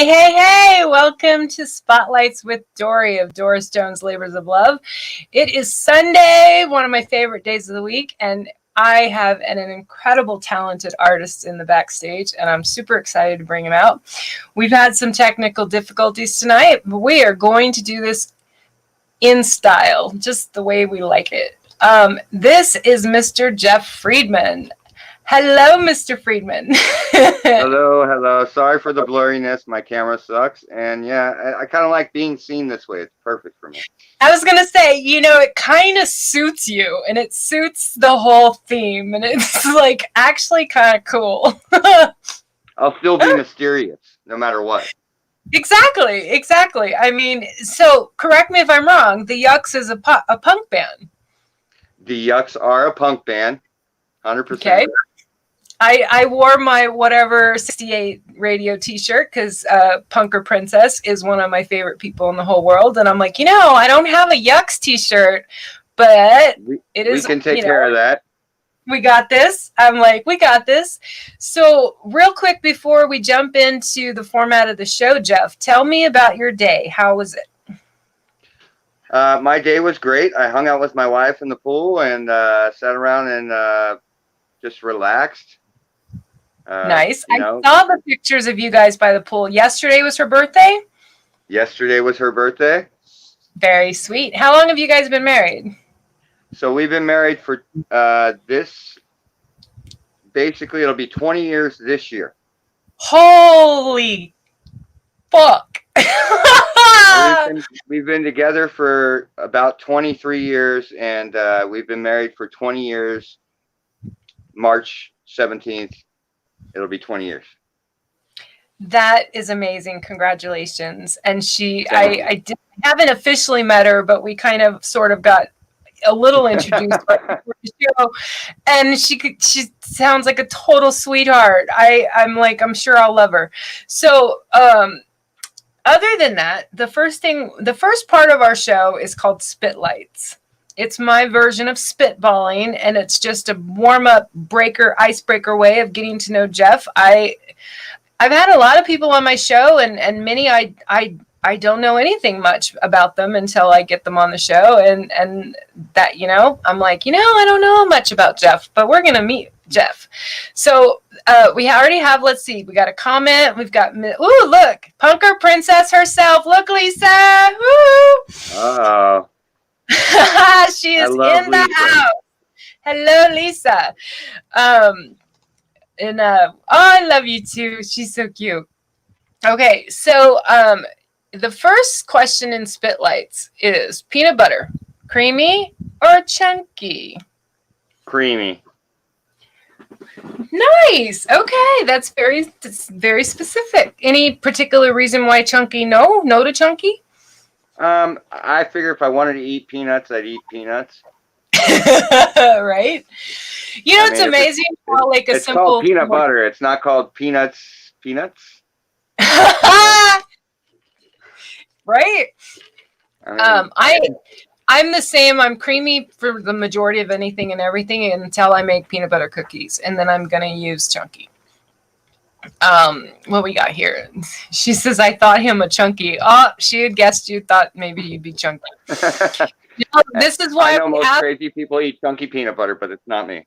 Hey, hey, hey! Welcome to Spotlights with Dory of Doris Jones Labors of Love. It is Sunday, one of my favorite days of the week, and I have an incredible talented artist in the backstage, and I'm super excited to bring him out. We've had some technical difficulties tonight, but we are going to do this in style, just the way we like it. This is Mr. Jeff Freedman. Hello, Mr. Freedman. Hello. Sorry for the blurriness. My camera sucks. And yeah, I kind of like being seen this way. It's perfect for me. I was going to say, it kind of suits you and it suits the whole theme. And it's like actually kind of cool. I'll still be mysterious no matter what. Exactly. I mean, so correct me if I'm wrong. The Yucks is a punk band. The Yucks are a punk band. 100%. Okay. I wore my whatever 68 radio t-shirt because Punker Princess is one of my favorite people in the whole world. And I'm like, I don't have a Yucks t-shirt, but it is. We can take care of that. We got this. I'm like, we got this. So real quick before we jump into the format of the show, Jeff, tell me about your day. How was it? My day was great. I hung out with my wife in the pool and sat around and just relaxed. Nice. I saw the pictures of you guys by the pool. Yesterday was her birthday? Yesterday was her birthday. Very sweet. How long have you guys been married? So we've been married for basically it'll be 20 years this year. Holy fuck. We've been together for about 23 years and we've been married for 20 years. March 17th. It'll be 20 years. That is amazing. Congratulations. And I haven't officially met her, but we kind of sort of got a little introduced before the show. And she sounds like a total sweetheart. I'm sure I'll love her. So, other than that, the first part of our show is called Spitlights. It's my version of spitballing, and it's just a warm-up icebreaker way of getting to know Jeff. I've had a lot of people on my show, and many I don't know anything much about them until I get them on the show, and that I'm like I don't know much about Jeff, but we're gonna meet Jeff. So we already have. Let's see, we got a comment. We've got look, Punker Princess herself. Look, Lisa. Oh. She is in the house. Hello, Lisa. I love you too. She's so cute. Okay, so the first question in Spitlights is peanut butter, creamy or chunky? Creamy. Nice. Okay, that's very specific. Any particular reason why chunky? No to chunky? I figure if I wanted to eat peanuts, I'd eat peanuts. Right? It's amazing how it's simple. Called peanut butter. It's not called peanuts. Right? I'm the same. I'm creamy for the majority of anything and everything until I make peanut butter cookies, and then I'm gonna use chunky. What we got here? She says, I thought him a chunky. Oh, she had guessed you thought maybe you'd be chunky. This is why I know most crazy people eat chunky peanut butter, but it's not me.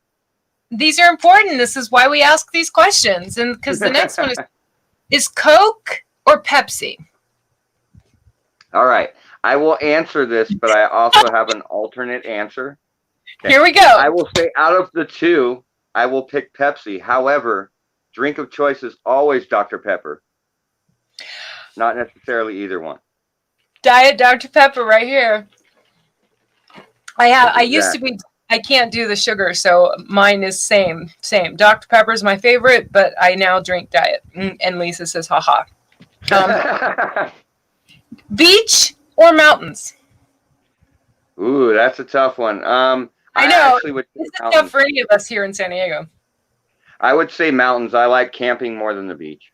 These are important. This is why we ask these questions. And because the next one is Coke or Pepsi? All right. I will answer this, but I also have an alternate answer. Okay. Here we go. I will say out of the two, I will pick Pepsi. However, drink of choice is always Dr. Pepper. Not necessarily either one. Diet Dr. Pepper right here. I used to be, I can't do the sugar, so mine is same. Dr. Pepper is my favorite, but I now drink diet. And Lisa says, haha. Beach or mountains? Ooh, that's a tough one. I know. This is tough for any of us here in San Diego. I would say mountains. I like camping more than the beach.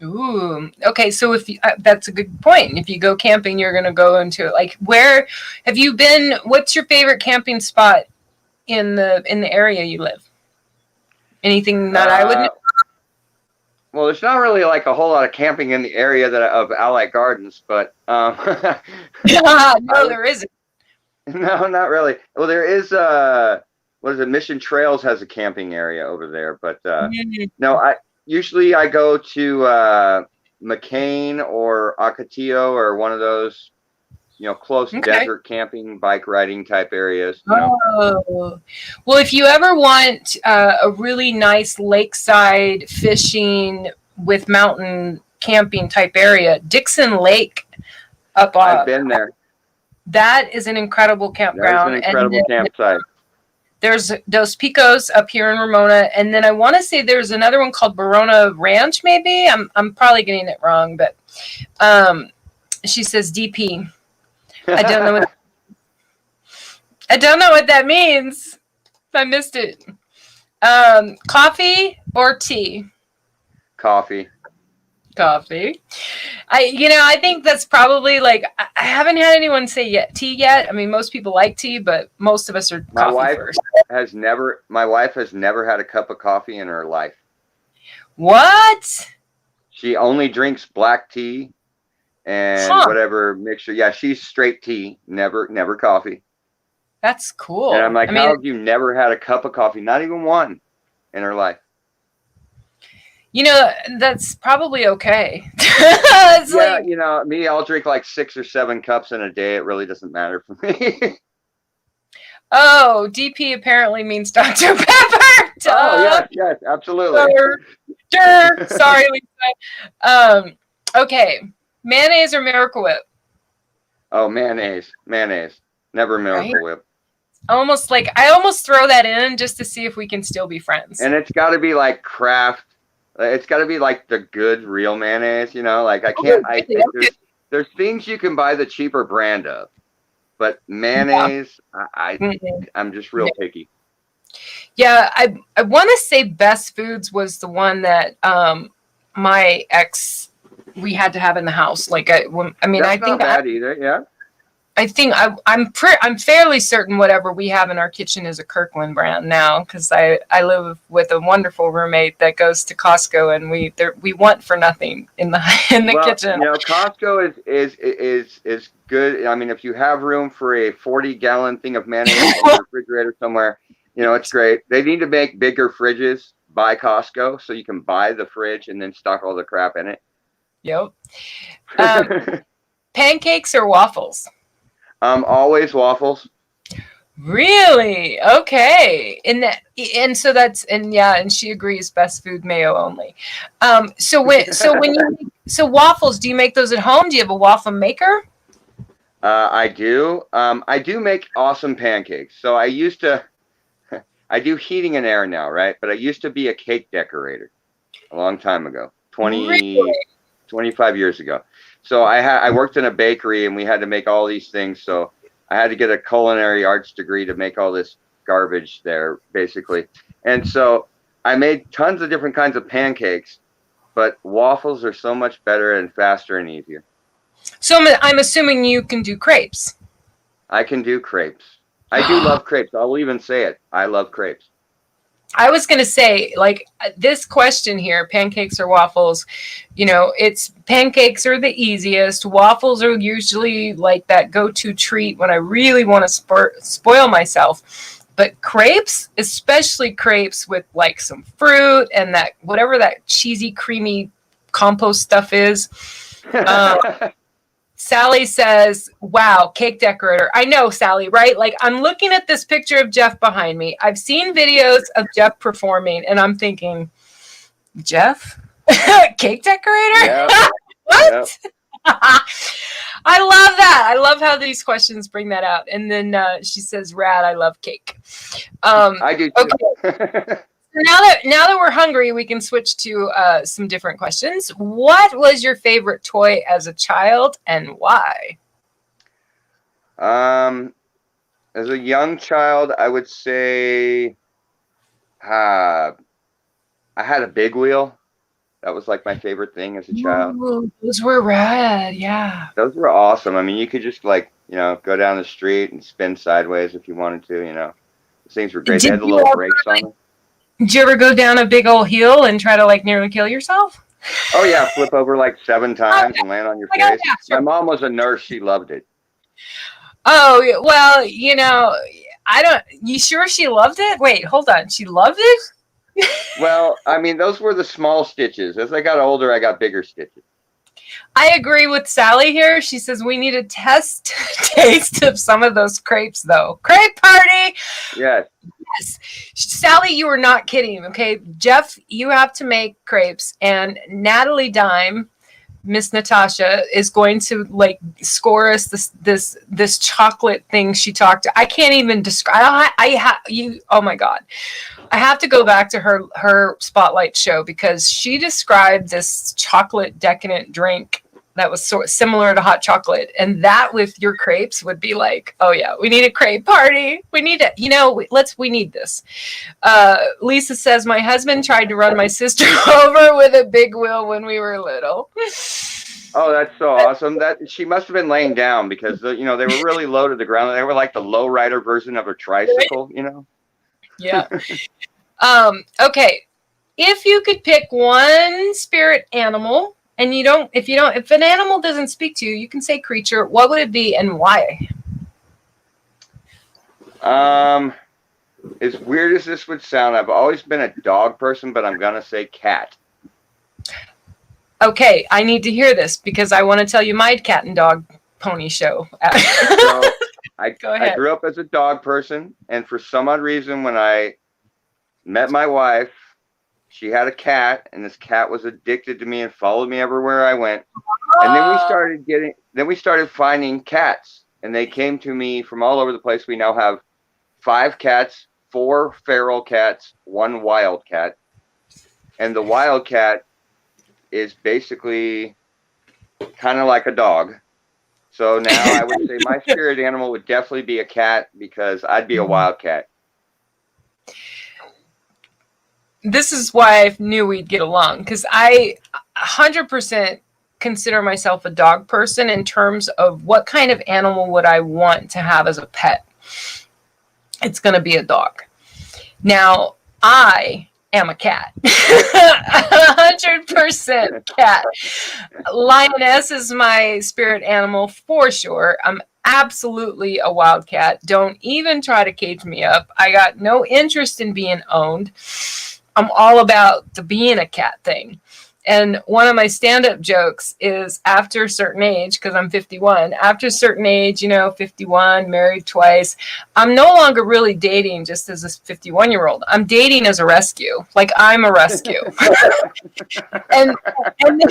Ooh, okay. So if that's a good point. If you go camping, you're going to go into where have you been? What's your favorite camping spot in the area you live? Anything that I would know? well, there's not really like a whole lot of camping in the area of Ally Gardens, but I No, would there isn't. no, not really. Well, there is what is it? Mission Trails has a camping area over there, but Mm, no, I go to McCain or Ocotillo or one of those, close okay. desert camping, bike riding type areas. Oh, well, if you ever want a really nice lakeside fishing with mountain camping type area, Dixon Lake up I've been there. that is an incredible That is an campground. And incredible campsite. there's Dos Picos up here in Ramona, and then I want to say there's another one called Barona Ranch. Maybe I'm probably getting it wrong, but she says DP. I don't know what I don't know what that means. I missed it. Coffee or tea? Coffee. Coffee. I think that's probably like I haven't had anyone say tea yet. I mean, most people like tea, but most of us are My coffee wife first. my wife has never had a cup of coffee in her life. What? She only drinks black tea and Huh. whatever mixture. Yeah, she's straight tea, never coffee. That's cool. And I'm like, I mean, how have you never had a cup of coffee? Not even one in her life. that's probably okay. It's Yeah, like, me, I'll drink like 6 or 7 cups in a day. It really doesn't matter for me. oh, DP apparently means Dr. Pepper. Oh, yes, absolutely. Sorry, Lisa. Okay. Mayonnaise or Miracle Whip? Oh, mayonnaise. Never Miracle Right? Whip. I almost throw that in just to see if we can still be friends. And it's got to be like Kraft. It's got to be like the good real mayonnaise, Like I can't. Okay. There's things you can buy the cheaper brand of, but mayonnaise, I'm just real picky. Yeah, I want to say Best Foods was the one that my ex we had to have in the house. That's I not think bad either. Yeah. I'm fairly certain whatever we have in our kitchen is a Kirkland brand now because I live with a wonderful roommate that goes to Costco and we want for nothing in the kitchen. Costco is good. I mean, if you have room for a 40-gallon thing of mayonnaise in the refrigerator somewhere, it's great. They need to make bigger fridges by Costco so you can buy the fridge and then stock all the crap in it. Yep. Pancakes or waffles? Always waffles. Really? Okay. And she agrees best food mayo only. So waffles, do you make those at home? Do you have a waffle maker? I do. I do make awesome pancakes. So I used to I do heating and air now, right? But I used to be a cake decorator a long time ago. 25 years ago. So I worked in a bakery and we had to make all these things. So I had to get a culinary arts degree to make all this garbage there, basically. And so I made tons of different kinds of pancakes, but waffles are so much better and faster and easier. So I'm assuming you can do crepes. I can do crepes. I do love crepes. I'll even say it. I love crepes. I was going to say, like, this question here, pancakes or waffles, it's pancakes are the easiest. Waffles are usually like that go-to treat when I really want to spoil myself. But crepes, especially crepes with like some fruit and that whatever that cheesy, creamy compost stuff is. Sally says, wow, cake decorator. I know, Sally, right? Like, I'm looking at this picture of Jeff behind me. I've seen videos of Jeff performing, and I'm thinking, Jeff? Cake decorator? Yep. What? Yep. I love that. I love how these questions bring that out. And then she says, rad, I love cake. I do too. Okay. Now that we're hungry, we can switch to some different questions. What was your favorite toy as a child and why? As a young child, I would say I had a big wheel. That was like my favorite thing as a child. Ooh, those were rad, yeah. Those were awesome. I mean, you could just go down the street and spin sideways if you wanted to, Those things were great. They had the little brakes on them. Did you ever go down a big old hill and try to like nearly kill yourself? Oh yeah, flip over like 7 times and land on your I got face. My after. mom was a nurse. She loved it. Oh, well, I don't. You sure she loved it? Wait, hold on. She loved it? Well, I mean, those were the small stitches. As I got older, I got bigger stitches. I agree with Sally here. She says we need a test taste of some of those crepes, though. Crepe party! Yes. Yes. Sally, you are not kidding. Okay. Jeff, you have to make crepes, and Natalie Dime, Miss Natasha, is going to like score us this chocolate thing she talked to. I can't even describe. Oh my God. I have to go back to her spotlight show because she described this chocolate decadent drink that was sort of similar to hot chocolate, and that with your crepes would be like, oh yeah, we need a crepe party. We need it. We need this. Lisa says my husband tried to run my sister over with a big wheel when we were little. Oh, that's so awesome. That she must have been laying down because they were really low to the ground. They were like the low rider version of a tricycle. Yeah. Okay. If you could pick one spirit animal, and if an animal doesn't speak to you, you can say creature. What would it be and why? As weird as this would sound, I've always been a dog person, but I'm gonna say cat. Okay, I need to hear this because I want to tell you my cat and dog pony show. So Go I ahead. grew up as a dog person, and for some odd reason, when I met my wife, she had a cat, and this cat was addicted to me and followed me everywhere I went. And then we started finding cats, and they came to me from all over the place. We now have 5 cats, 4 feral cats, 1 wild cat, and the wild cat is basically kind of like a dog. So now I would say my spirit animal would definitely be a cat because I'd be a wild cat. This is why I knew we'd get along because I 100% consider myself a dog person in terms of what kind of animal would I want to have as a pet. It's going to be a dog. Now, I am a cat. 100% cat. Lioness is my spirit animal for sure. I'm absolutely a wildcat. Don't even try to cage me up. I got no interest in being owned. I'm all about the being a cat thing. And one of my stand-up jokes is after a certain age, because I'm 51, after a certain age, 51, married twice, I'm no longer really dating just as a 51-year-old. I'm dating as a rescue. Like I'm a rescue. and, and,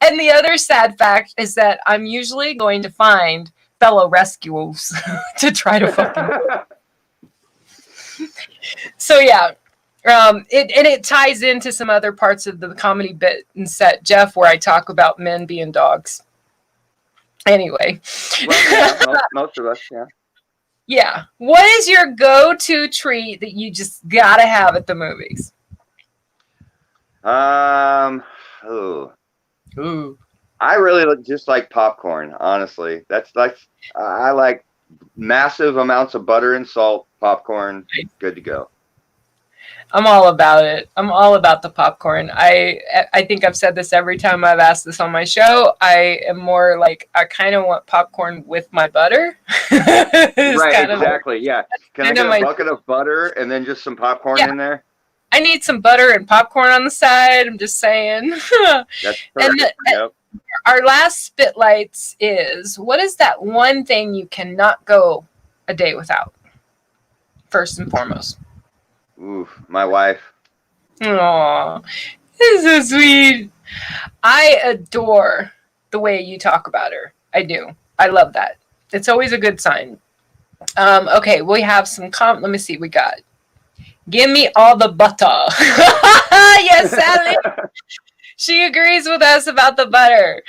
and the other sad fact is that I'm usually going to find fellow rescuers to try to fucking. So yeah. It ties into some other parts of the comedy bit and set, Jeff, where I talk about men being dogs. Anyway. Well, yeah, most of us, yeah. Yeah. What is your go-to treat that you just gotta have at the movies? Ooh. I really just like popcorn, honestly. That's like, I like massive amounts of butter and salt, popcorn, good to go. I'm all about it. I'm all about the popcorn. I think I've said this every time I've asked this on my show. I am more like I kind of want popcorn with my butter. Right, exactly. Yeah. Can I get a bucket of butter and then just some popcorn in there? I need some butter and popcorn on the side. I'm just saying. That's perfect. Yep. Our last spitlights is what is that one thing you cannot go a day without? First and foremost. Ooh, my wife. Aww, this is so sweet. I adore the way you talk about her. I do. I love that. It's always a good sign. Okay, we have some let me see. We got. Give me all the butter. Yes, Sally. She agrees with us about the butter.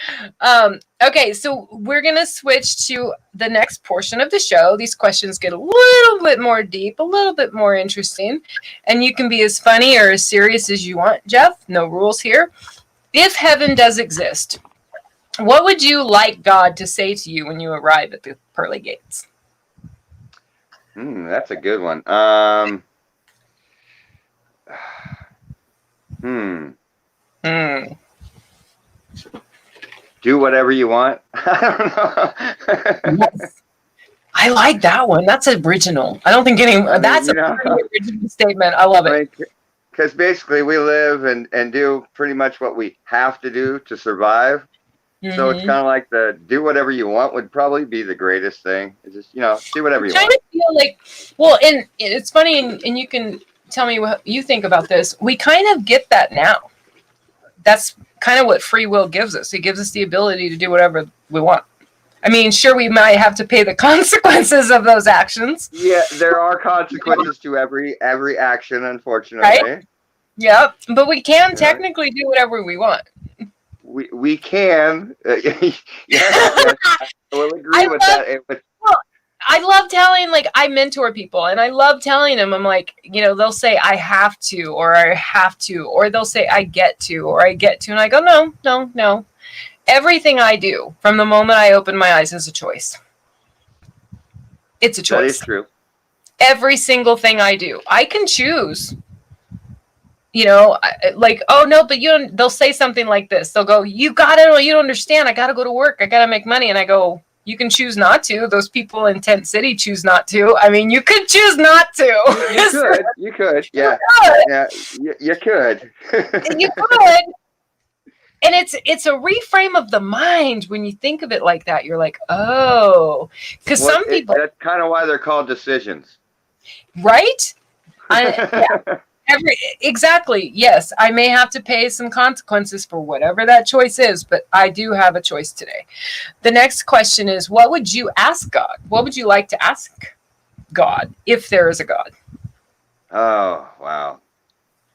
Okay, so we're going to switch to the next portion of the show. These questions get a little bit more deep, a little bit more interesting. And you can be as funny or as serious as you want, Jeff. No rules here. If heaven does exist, what would you like God to say to you when you arrive at the pearly gates? That's a good one. Hmm. Do whatever you want. I don't know. Yes. I like that one. That's original. I don't think that's a pretty original statement. I love it. Because basically we live and do pretty much what we have to do to survive. Mm-hmm. So it's kind of like the do whatever you want would probably be the greatest thing. It's just, do whatever you want. I kind of feel like, well, and it's funny, and you can tell me what you think about this. We kind of get that now. That's kind of what free will gives us. It gives us the ability to do whatever we want. I mean, sure, we might have to pay the consequences of those actions. Yeah, there are consequences to every action, unfortunately. Right? Yep, but we can technically do whatever we want. We can. Yes, I will agree with that. Well, I love telling, like, I mentor people, and I love telling them, I'm like, they'll say, I have to, or I have to, or they'll say, I get to, or I get to, and I go, no. Everything I do from the moment I open my eyes is a choice. It's a choice. That is true. Every single thing I do, I can choose. Like, oh no, but they'll say something like this. They'll go, you don't understand. I got to go to work. I got to make money. And I go, you can choose not to. Those people in Tent City choose not to. I mean, you could choose not to. You could. Yeah. Yeah. You could. You could. And it's a reframe of the mind when you think of it like that. You're like, oh, because some people. That's kind of why they're called decisions. Right? Yeah. Exactly. Yes, I may have to pay some consequences for whatever that choice is, but I do have a choice today. The next question is, what would you ask God? What would you like to ask God if there is a God? Oh, wow.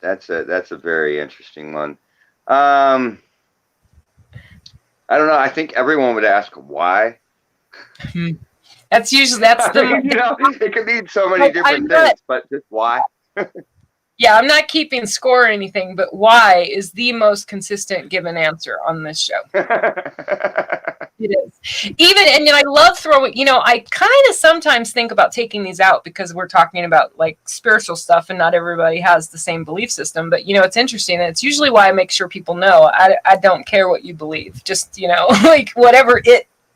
That's a very interesting one. I don't know. I think everyone would ask why. That's the. It could mean so many different things, but just why? Yeah, I'm not keeping score or anything, but why is the most consistent given answer on this show. It is. And I love throwing, I kind of sometimes think about taking these out because we're talking about like spiritual stuff and not everybody has the same belief system. But, it's interesting. And it's usually why I make sure people know I don't care what you believe. Just, like whatever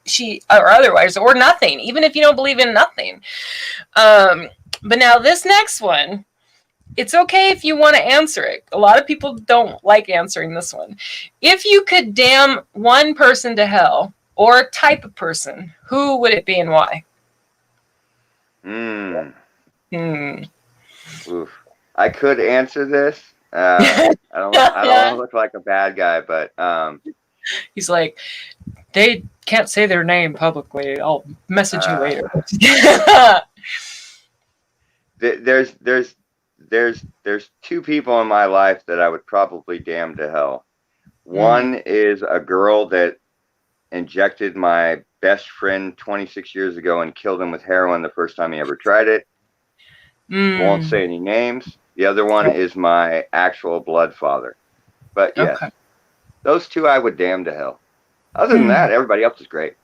she or otherwise, or nothing, even if you don't believe in nothing. But now this next one. It's okay if you want to answer it. A lot of people don't like answering this one. If you could damn one person to hell or a type of person, who would it be and why? Oof. I could answer this. I don't want to look like a bad guy, but he's like, they can't say their name publicly. I'll message you later. There's two people in my life that I would probably damn to hell. One is a girl that injected my best friend 26 years ago and killed him with heroin the first time he ever tried it. Won't say any names. The other one is my actual blood father. But yes, those two I would damn to hell. Other than that, everybody else is great.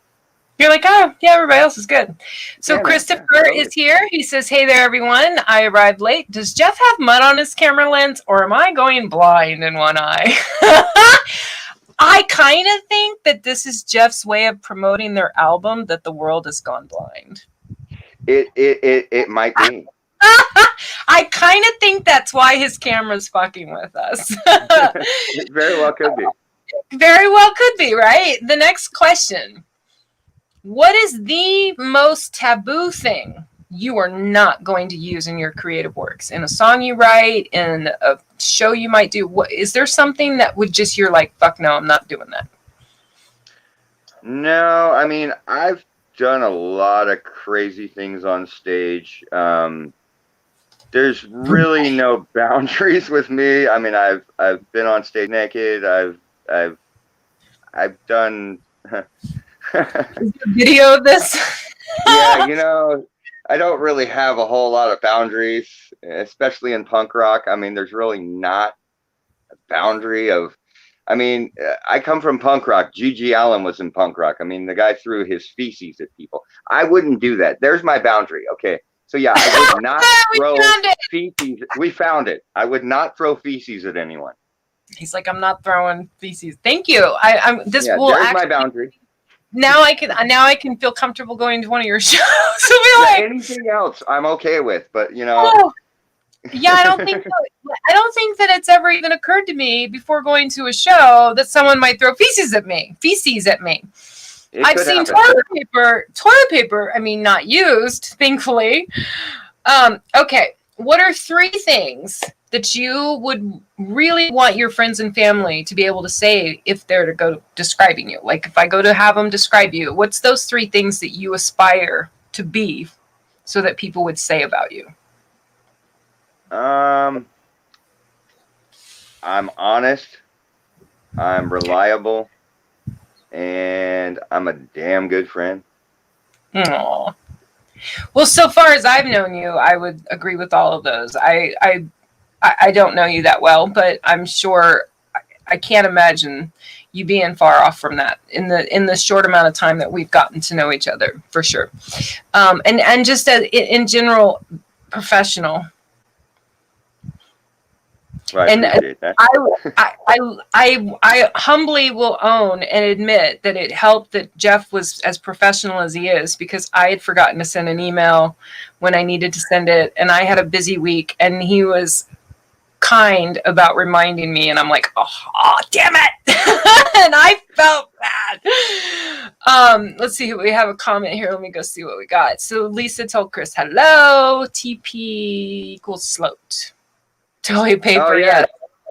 You're like, oh, yeah, everybody else is good. So Christopher is here. He says, hey there, everyone. I arrived late. Does Jeff have mud on his camera lens, or am I going blind in one eye? I kind of think that this is Jeff's way of promoting their album, that the world has gone blind. It might be. I kind of think that's why his camera's fucking with us. It very well could be. Very well could be, right? The next question. What is the most taboo thing you are not going to use in your creative works? In a song you write, in a show you might do? Is there something that would just, you're like, fuck no, I'm not doing that? No, I mean, I've done a lot of crazy things on stage. There's really no boundaries with me. I mean, I've been on stage naked. I've done video of this. Yeah, I don't really have a whole lot of boundaries, especially in punk rock. I mean, there's really not a boundary of. I mean, I come from punk rock. G.G. Allen was in punk rock. I mean, the guy threw his feces at people. I wouldn't do that. There's my boundary. Okay. So yeah, I would not throw feces. We found it. I would not throw feces at anyone. He's like, I'm not throwing feces. Thank you. I'm this Yeah, will there's actually my boundary. now I can feel comfortable going to one of your shows. To be Yeah, like, anything else I'm okay with, but oh, yeah, I don't think that it's ever even occurred to me before going to a show that someone might throw feces at me. it I've could seen happen. toilet paper, I mean, not used, thankfully. Okay. What are three things that you would really want your friends and family to be able to say if they're to go describing you? Like if I go to have them describe you, what's those three things that you aspire to be so that people would say about you? I'm honest, I'm reliable, and I'm a damn good friend. Aww. Well, so far as I've known you, I would agree with all of those. I don't know you that well, but I'm sure I can't imagine you being far off from that in the short amount of time that we've gotten to know each other, for sure. And just as, in general, professional. Well, I And appreciate that. I humbly will own and admit that it helped that Jeff was as professional as he is, because I had forgotten to send an email when I needed to send it, and I had a busy week, and he was kind about reminding me, and I'm like, oh damn it. And I felt bad. Let's see, we have a comment here. Let me go see what we got. So Lisa told Chris, hello, TP equals sloat. Toilet paper, Oh yeah,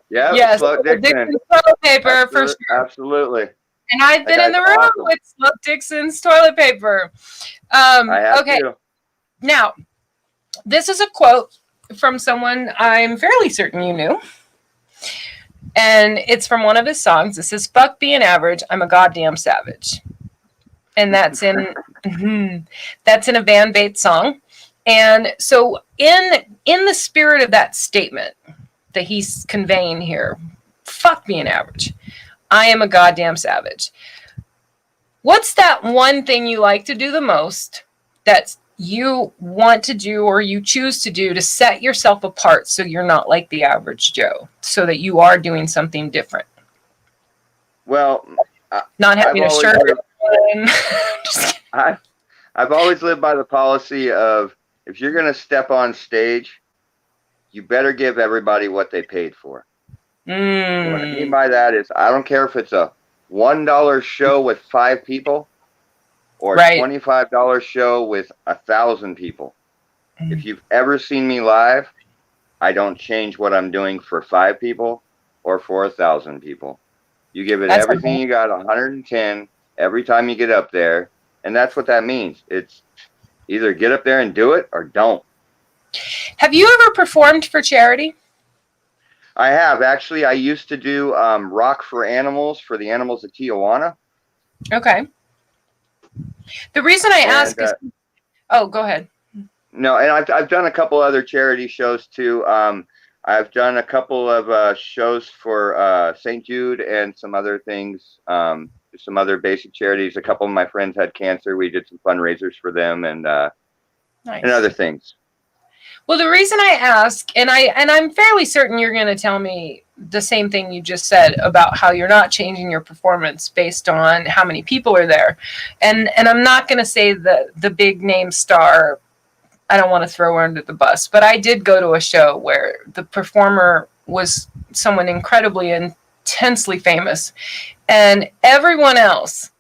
yeah, yes. Sloat Dixon. Toilet paper for sure. Absolutely. And I've been in the room Awesome. with Sloat Dixon's toilet paper. I have Okay, too. now this is a quote from someone I'm fairly certain you knew. And it's from one of his songs. It says, fuck being average, I'm a goddamn savage. And that's in that's in a Van Bates song. And so in the spirit of that statement that he's conveying here, fuck being average, I am a goddamn savage. What's that one thing you like to do the most that's you want to do or you choose to do to set yourself apart so you're not like the average Joe, so that you are doing something different? Well, Not having a shirt on. I've always lived by the policy of, if you're going to step on stage, you better give everybody what they paid for. What I mean by that is, I don't care if it's a $1 show with 5 people or a $25 show with 1,000 people. If you've ever seen me live, I don't change what I'm doing for 5 people or for 1,000 people. You give it everything you got, 110 every time you get up there, and that's what that means. It's either get up there and do it or don't. Have you ever performed for charity? I have. Actually, I used to do Rock for Animals for the animals of Tijuana. Okay. The reason I ask is... Oh, go ahead. No, and I've done a couple other charity shows too. I've done a couple of shows for St. Jude and some other things, some other basic charities. A couple of my friends had cancer. We did some fundraisers for them and other things. Well, the reason I ask, and I'm fairly certain you're going to tell me the same thing you just said about how you're not changing your performance based on how many people are there, and I'm not going to say the big name star. I don't want to throw her under the bus, but I did go to a show where the performer was someone incredibly intensely famous, and everyone else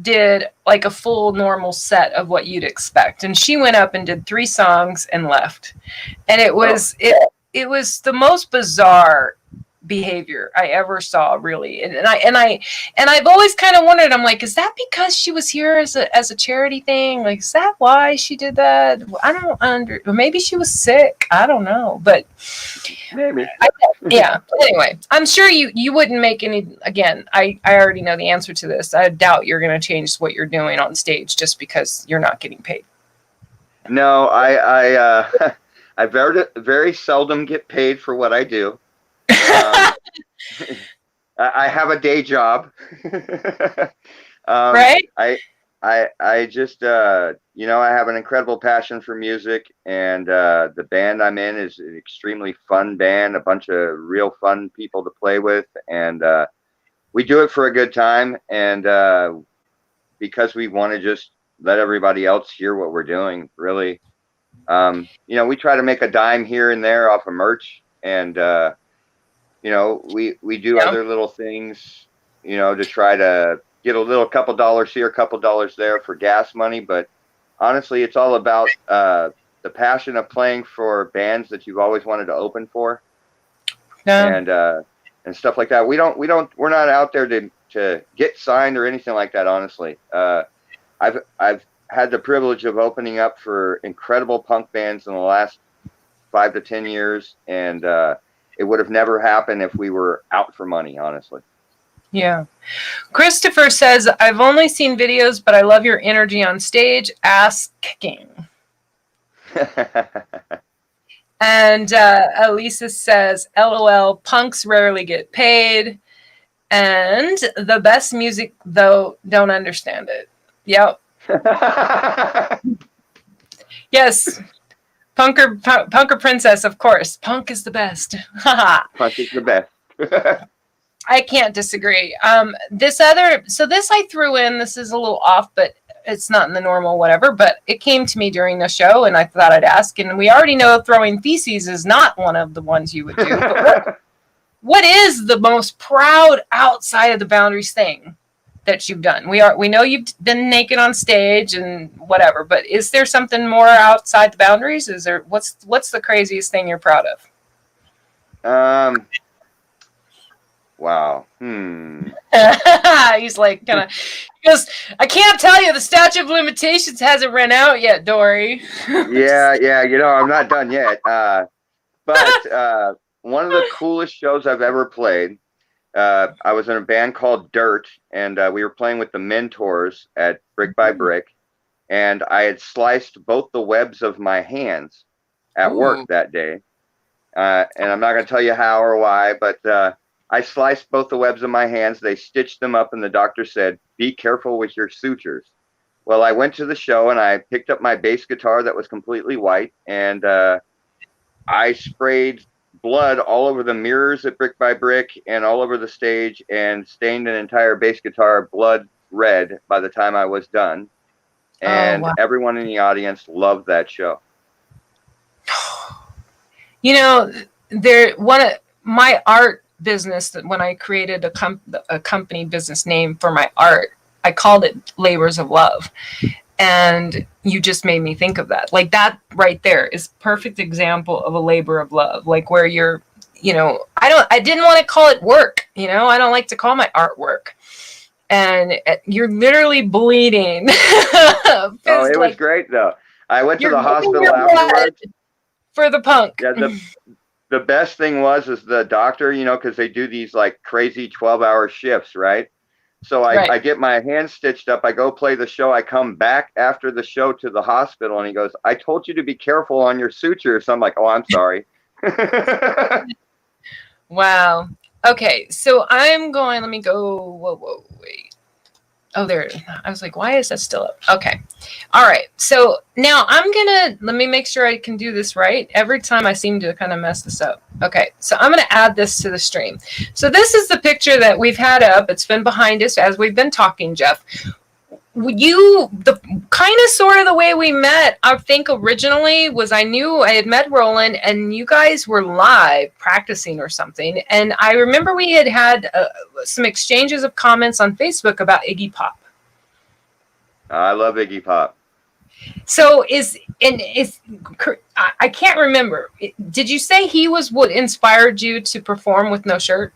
did like a full normal set of what you'd expect, and she went up and did 3 songs and left, and it was it was the most bizarre behavior I ever saw, really. And I've always kind of wondered, I'm like, is that because she was here as a charity thing? Like, is that why she did that? I don't maybe she was sick. I don't know, but maybe. Yeah. Anyway, I'm sure you wouldn't make any, again, I already know the answer to this. I doubt you're going to change what you're doing on stage just because you're not getting paid. No, I very, very seldom get paid for what I do. I have a day job. Right? I just you know, I have an incredible passion for music, and the band I'm in is an extremely fun band, a bunch of real fun people to play with, and we do it for a good time, and because we want to just let everybody else hear what we're doing, really. You know, we try to make a dime here and there off of merch, and you know, we do Yeah. other little things, you know, to try to get a little couple dollars here, a couple dollars there for gas money. But honestly, it's all about the passion of playing for bands that you've always wanted to open for, Yeah. and stuff like that. We're not out there to get signed or anything like that. Honestly, I've had the privilege of opening up for incredible punk bands in the last 5 to 10 years, and it would have never happened if we were out for money, honestly. Yeah. Christopher says, I've only seen videos, but I love your energy on stage. Ass kicking. And Elisa says, LOL, punks rarely get paid. And the best music, though, don't understand it. Yep. Yes. Punker princess, of course. Punk is the best. Punk is the best. I can't disagree. This I threw in, this is a little off, but it's not in the normal whatever, but it came to me during the show and I thought I'd ask, and we already know throwing feces is not one of the ones you would do, but what is the most proud outside of the boundaries thing that you've done? We know you've been naked on stage and whatever, but is there something more outside the boundaries? Is there, what's the craziest thing you're proud of? Wow. He's like kind of, he goes, I can't tell you, the statute of limitations hasn't run out yet, Dory. Yeah, you know, I'm not done yet. But one of the coolest shows I've ever played, I was in a band called Dirt, and we were playing with the Mentors at Brick by Brick, and I had sliced both the webs of my hands at work that day. And I'm not going to tell you how or why, but I sliced both the webs of my hands. They stitched them up, and the doctor said, be careful with your sutures. Well, I went to the show, and I picked up my bass guitar that was completely white, and I sprayed blood all over the mirrors at Brick by Brick and all over the stage, and stained an entire bass guitar blood red by the time I was done. And everyone in the audience loved that show. You know, my art business, that when I created a company business name for my art, I called it Labors of Love. And you just made me think of that. Like, that right there is perfect example of a labor of love. Like, where you're, you know, I didn't want to call it work. You know, I don't like to call my art work. And you're literally bleeding. Oh, it was great though. I went to the hospital afterwards for the punk. Yeah, the best thing was the doctor, you know, because they do these like crazy 12-hour shifts, right? So I get my hands stitched up. I go play the show. I come back after the show to the hospital, and he goes, I told you to be careful on your sutures. So I'm like, oh, I'm sorry. Wow. Okay, so I'm going, let me go, whoa, wait. Oh, there, I was like, why is that still up? Okay. All right. So now let me make sure I can do this right. Every time I seem to kind of mess this up. Okay. So I'm going to add this to the stream. So this is the picture that we've had up. It's been behind us as we've been talking, Jeff. The kind of sort of the way we met, I think originally was I knew I had met Roland and you guys were live practicing or something. And I remember we had some exchanges of comments on Facebook about Iggy Pop. I love Iggy Pop. So I can't remember. Did you say he was what inspired you to perform with no shirt?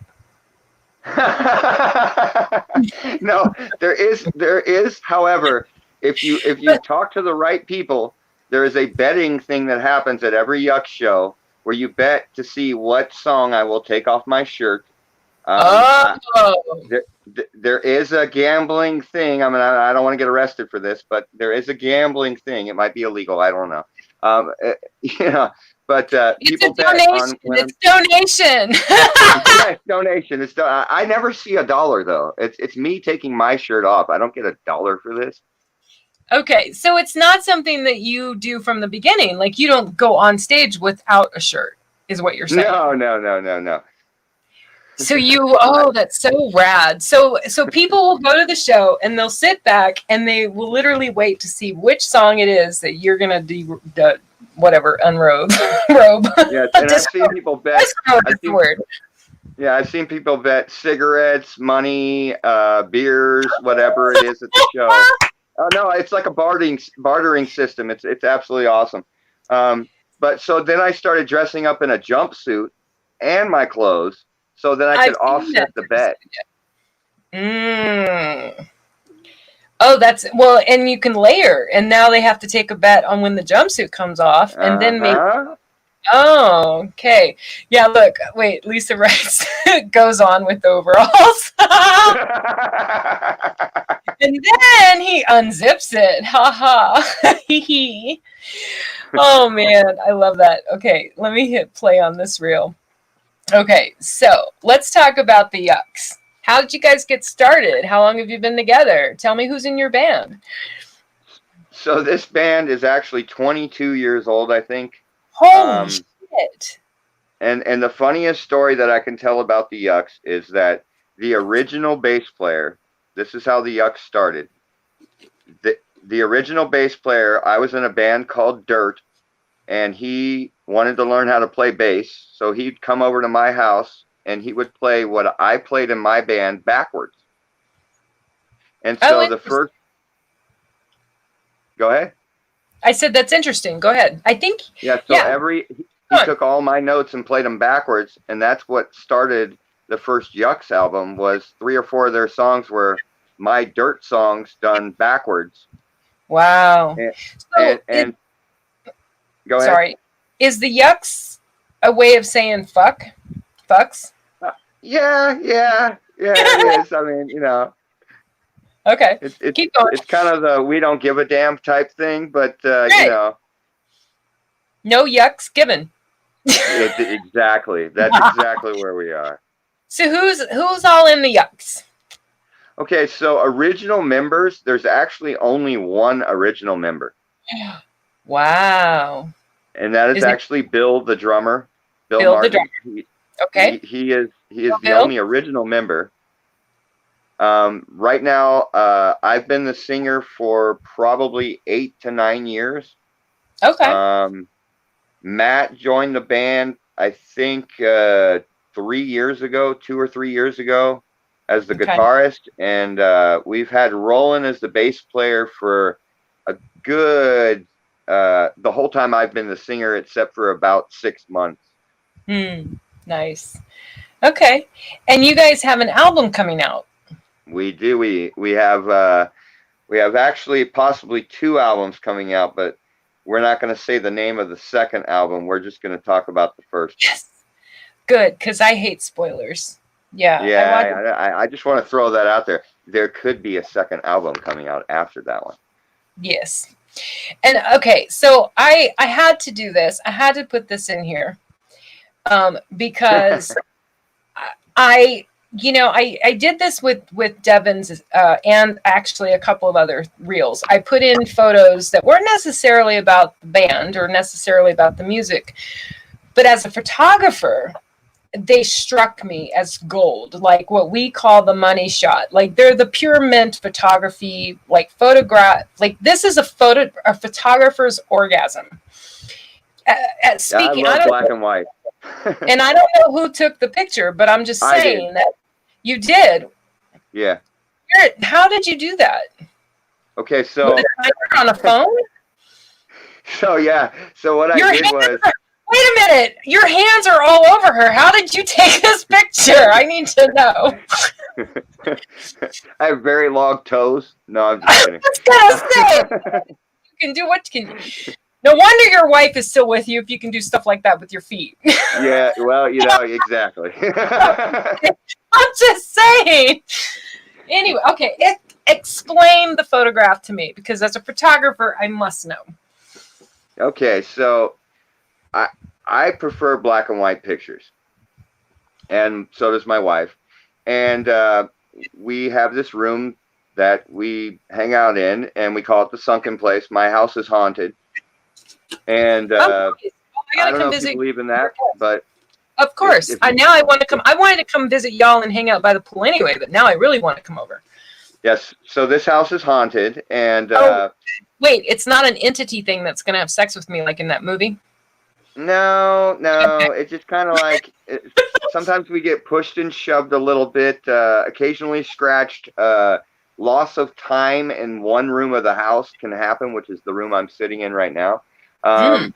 No, there is, however, if you talk to the right people, there is a betting thing that happens at every Yucks show where you bet to see what song I will take off my shirt. There is a gambling thing. I mean, I don't want to get arrested for this, but there is a gambling thing. It might be illegal. I don't know. You know, but people bet on it's donation. It's donation. I never see $1 though. It's me taking my shirt off. I don't get $1 for this. Okay, so it's not something that you do from the beginning. Like you don't go on stage without a shirt, is what you're saying. No. So that's so rad. So people will go to the show and they'll sit back and they will literally wait to see which song it is that you're gonna whatever unrobe robe. Yes, and I've seen people bet. Disrobe is the word. Yeah, I've seen people bet cigarettes, money, beers, whatever it is at the show. Oh no, it's like a bartering system. It's absolutely awesome. But so then I started dressing up in a jumpsuit and my clothes, so then I could offset the bet. Oh, and you can layer, and now they have to take a bet on when the jumpsuit comes off, and then maybe. Oh, okay. Yeah, look, wait, Lisa writes, goes on with the overalls. And then he unzips it. Ha ha. Oh, man, I love that. Okay, let me hit play on this reel. Okay, so let's talk about the Yucks. How did you guys get started? How long have you been together? Tell me who's in your band. So this band is actually 22 years old, I think. Holy shit. And the funniest story that I can tell about the Yucks is that the original bass player, this is how the Yucks started. The original bass player, I was in a band called Dirt, and he wanted to learn how to play bass, so he'd come over to my house and he would play what I played in my band backwards. And so the first... Go ahead. I said that's interesting. Go ahead. I think... Yeah, so he took all my notes and played them backwards, and that's what started the first Yucks album. Was 3 or 4 of their songs were my Dirt songs done backwards. Wow. And go ahead. Sorry. Is the Yucks a way of saying fuck? Fucks? Yeah, it is. I mean, you know. Okay. Keep going. It's kind of the we don't give a damn type thing, but you know. No yucks given. Exactly. That's exactly where we are. So who's all in the Yucks? Okay, so original members, there's actually only one original member. Wow. And that is actually Bill, the drummer. Bill Martin. The drummer. Okay. He is the only original member. Right now, I've been the singer for probably 8 to 9 years. Okay. Matt joined the band, I think, 2 or 3 years ago as the guitarist. And we've had Roland as the bass player for a good, the whole time I've been the singer, except for about 6 months. Nice. Okay. And you guys have an album coming out. We do. We have actually possibly 2 albums coming out, but we're not going to say the name of the second album. We're just going to talk about the first. Yes. Good, because I hate spoilers. Yeah. Yeah, I just want to throw that out there. There could be a second album coming out after that one. Yes. And okay, so I had to do this. I had to put this in here because I did this with Devin's and actually a couple of other reels. I put in photos that weren't necessarily about the band or necessarily about the music, but as a photographer, they struck me as gold, like what we call the money shot. Like they're the pure mint photography, like photograph. Like this is a photographer's orgasm. Speaking, I love black and white. And I don't know who took the picture, but I'm just saying that you did. Yeah. How did you do that? Okay, so on a phone. So what I did was. Wait a minute! Your hands are all over her. How did you take this picture? I need to know. I have very long toes. No, I'm just kidding. I was gonna say, you can do what you can. No wonder your wife is still with you if you can do stuff like that with your feet. Yeah, well, exactly. I'm just saying. Anyway, okay, explain the photograph to me, because as a photographer, I must know. Okay, so I prefer black and white pictures, and so does my wife. And we have this room that we hang out in, and we call it the Sunken Place. My house is haunted, and Oh, nice. Well, I I gotta don't come know if you visit. believe in that, but Of course. if you, Now I want to come. I wanted to come visit y'all and hang out by the pool anyway, but now I really want to come over. yes, so this house is haunted, and Oh, wait, it's not an entity thing that's gonna have sex with me like in that movie. no, it's just kind of like sometimes we get pushed and shoved a little bit, occasionally scratched. Loss of time in one room of the house can happen, which is the room I'm sitting in right now. That's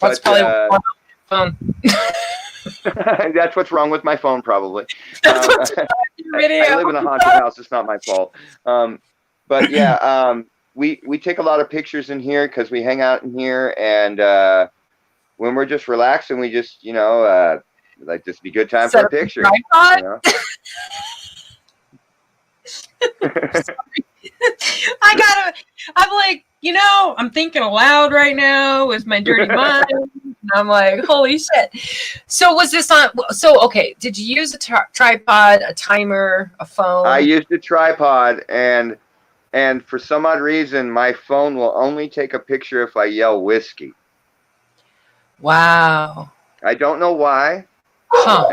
But probably on phone. that's what's wrong with my phone, probably. That's what's I video. live in a haunted house. It's not my fault. But yeah, we take a lot of pictures in here because we hang out in here, and when we're just relaxing, we just like this be a good time for a picture. Tripod? You know? I'm like, I'm thinking aloud right now with my dirty mind. And I'm like, holy shit. So was this on? So, okay. Did you use a tripod, a timer, a phone? I used a tripod, and for some odd reason, my phone will only take a picture if I yell whiskey. Wow. I don't know why. Huh.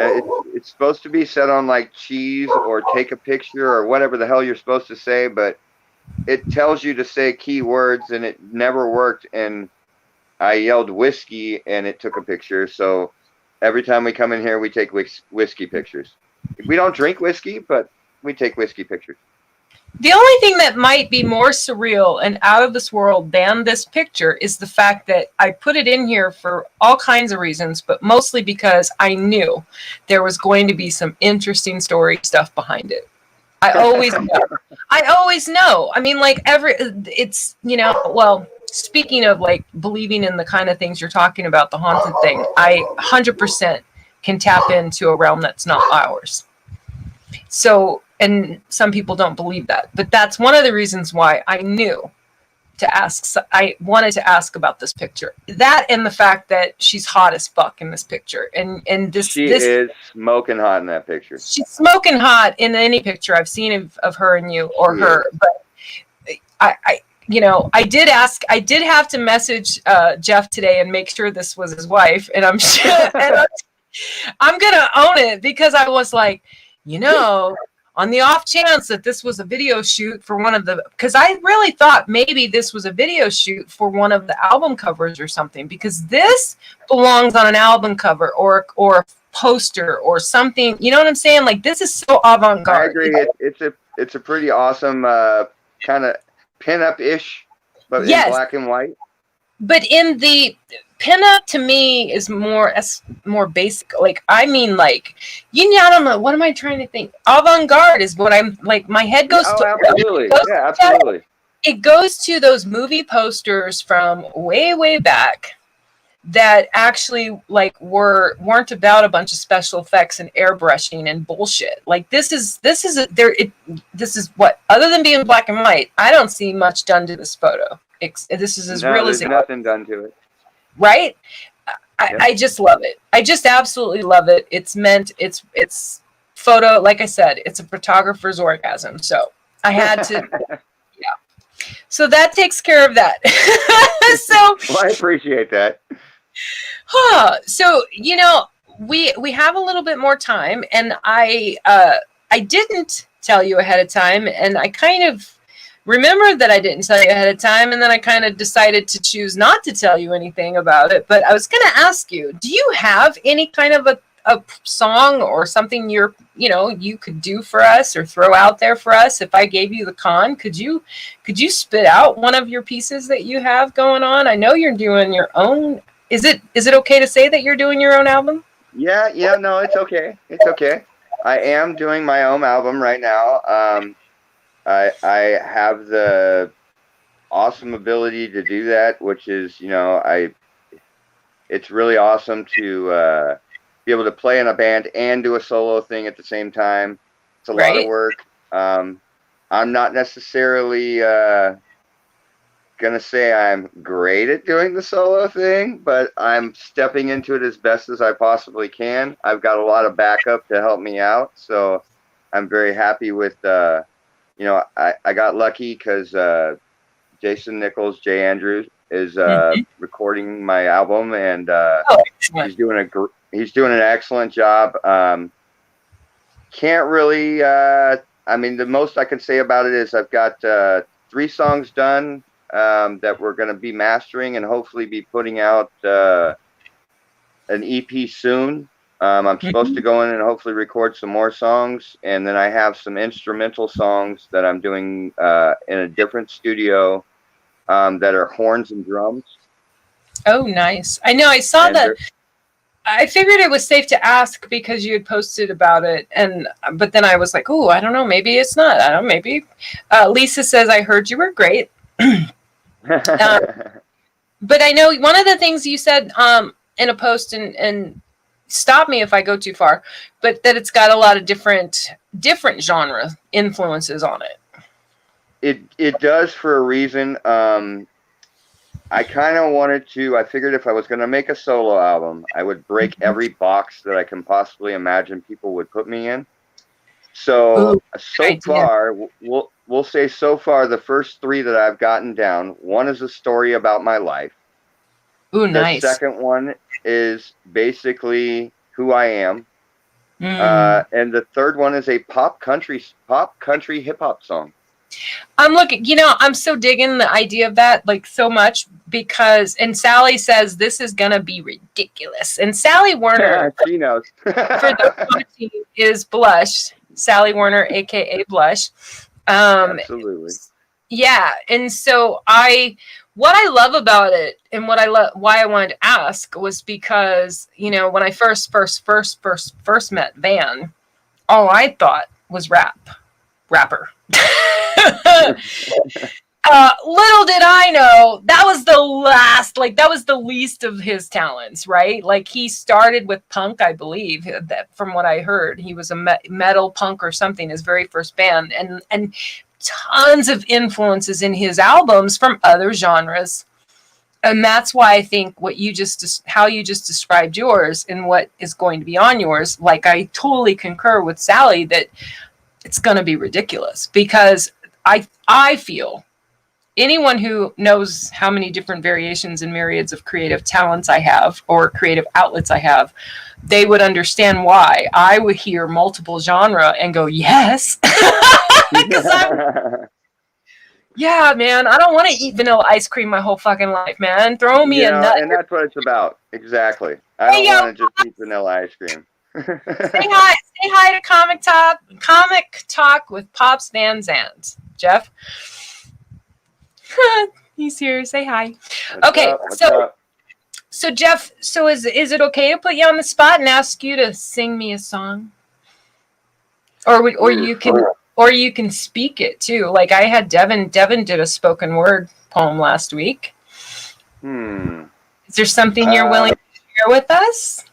It's supposed to be set on like cheese or take a picture or whatever the hell you're supposed to say, but it tells you to say keywords, and it never worked. And I yelled whiskey, and it took a picture. So every time we come in here, we take whiskey pictures. We don't drink whiskey, but we take whiskey pictures. The only thing that might be more surreal and out of this world than this picture is the fact that I put it in here for all kinds of reasons, but mostly because I knew there was going to be some interesting story stuff behind it. I always know. I mean, like well, speaking of like believing in the kind of things you're talking about, the haunted thing, I 100% can tap into a realm that's not ours. So, and some people don't believe that, but that's one of the reasons why I knew to ask. I wanted to ask about this picture. That and the fact that she's hot as fuck in this picture, and this is smoking hot in that picture. She's smoking hot in any picture I've seen of her and you or her. But I did have to message Jeff today and make sure this was his wife, and I'm sure, and I'm gonna own it because I was like, on the off chance that this was a video shoot for one of the, because I really thought maybe this was a video shoot for one of the album covers or something, because this belongs on an album cover or a poster or something. You know what I'm saying? Like, this is so avant-garde. I agree. It's a pretty awesome kind of pin-up-ish, but in black and white. But in the pinup, to me, is more basic. Like, I mean, like, I don't know. What am I trying to think? Avant-garde is what I'm like. My head goes to. Absolutely. Yeah, absolutely. It goes to those movie posters from way, way back that actually like weren't about a bunch of special effects and airbrushing and bullshit. Like, this is what, other than being black and white, I don't see much done to this photo. This is as real as there's nothing done to it. Right? I just love it. I just absolutely love it. It's photo, like I said, it's a photographer's orgasm. So I had to, yeah. So that takes care of that. Well, I appreciate that. So, we have a little bit more time, and I didn't tell you ahead of time, and I kind of remembered that I didn't tell you ahead of time, and then I kind of decided to choose not to tell you anything about it. But I was going to ask you, do you have any kind of a song or something you could do for us or throw out there for us? If I gave you the con, could you spit out one of your pieces that you have going on? I know you're doing your own. Is it okay to say that you're doing your own album? Yeah, no, it's okay. It's okay. I am doing my own album right now. I have the awesome ability to do that, which is, it's really awesome to be able to play in a band and do a solo thing at the same time. It's a lot of work. I'm not necessarily gonna say I'm great at doing the solo thing, but I'm stepping into it as best as I possibly can. I've got a lot of backup to help me out, so I'm very happy with you know, I got lucky because Jason Nichols, Jay Andrews, is recording my album, and he's doing an excellent job. Can't really. I mean, the most I can say about it is I've got 3 songs done that we're going to be mastering and hopefully be putting out an EP soon. I'm supposed to go in and hopefully record some more songs, and then I have some instrumental songs that I'm doing in a different studio that are horns and drums. Oh, nice. I know. I saw that. I figured it was safe to ask because you had posted about it, but then I was like, "Oh, I don't know. Maybe it's not. I don't know. Maybe." Lisa says, "I heard you were great." But I know one of the things you said in a post, and stop me if I go too far, but that it's got a lot of different genre influences on it. It does for a reason. I kind of wanted to. I figured if I was going to make a solo album, I would break every box that I can possibly imagine people would put me in. So far, we'll say so far, the first 3 that I've gotten down. One is a story about my life. Ooh, nice. The second one is basically who I am, and the third one is a pop country hip hop song. I'm looking, I'm so digging the idea of that, like, so much, because, and Sally says this is gonna be ridiculous. And Sally Warner, she knows. for the watching, is Blush. Sally Warner, aka Blush. Absolutely. Yeah, and so what I love about it, and why I wanted to ask was because when I first met Van, all I thought was rapper. Little did I know that was the least of his talents, right? Like, he started with punk, I believe, that from what I heard, he was a metal punk or something, his very first band, and tons of influences in his albums from other genres. And that's why I think how you just described yours and what is going to be on yours, like, I totally concur with Sally that it's going to be ridiculous, because I feel anyone who knows how many different variations and myriads of creative talents I have, or creative outlets I have, they would understand why I would hear multiple genre and go, yes. Yeah, man, I don't want to eat vanilla ice cream my whole fucking life, man. Throw me a nut. And that's what it's about. Exactly. I don't want to just eat vanilla ice cream. Say hi to Comic Talk with Pops Van Zandt. Jeff. He's here. Say hi. Okay, so Jeff, so is it okay to put you on the spot and ask you to sing me a song? Or you can speak it too. Like, I had Devin did a spoken word poem last week. Is there something you're willing to share with us?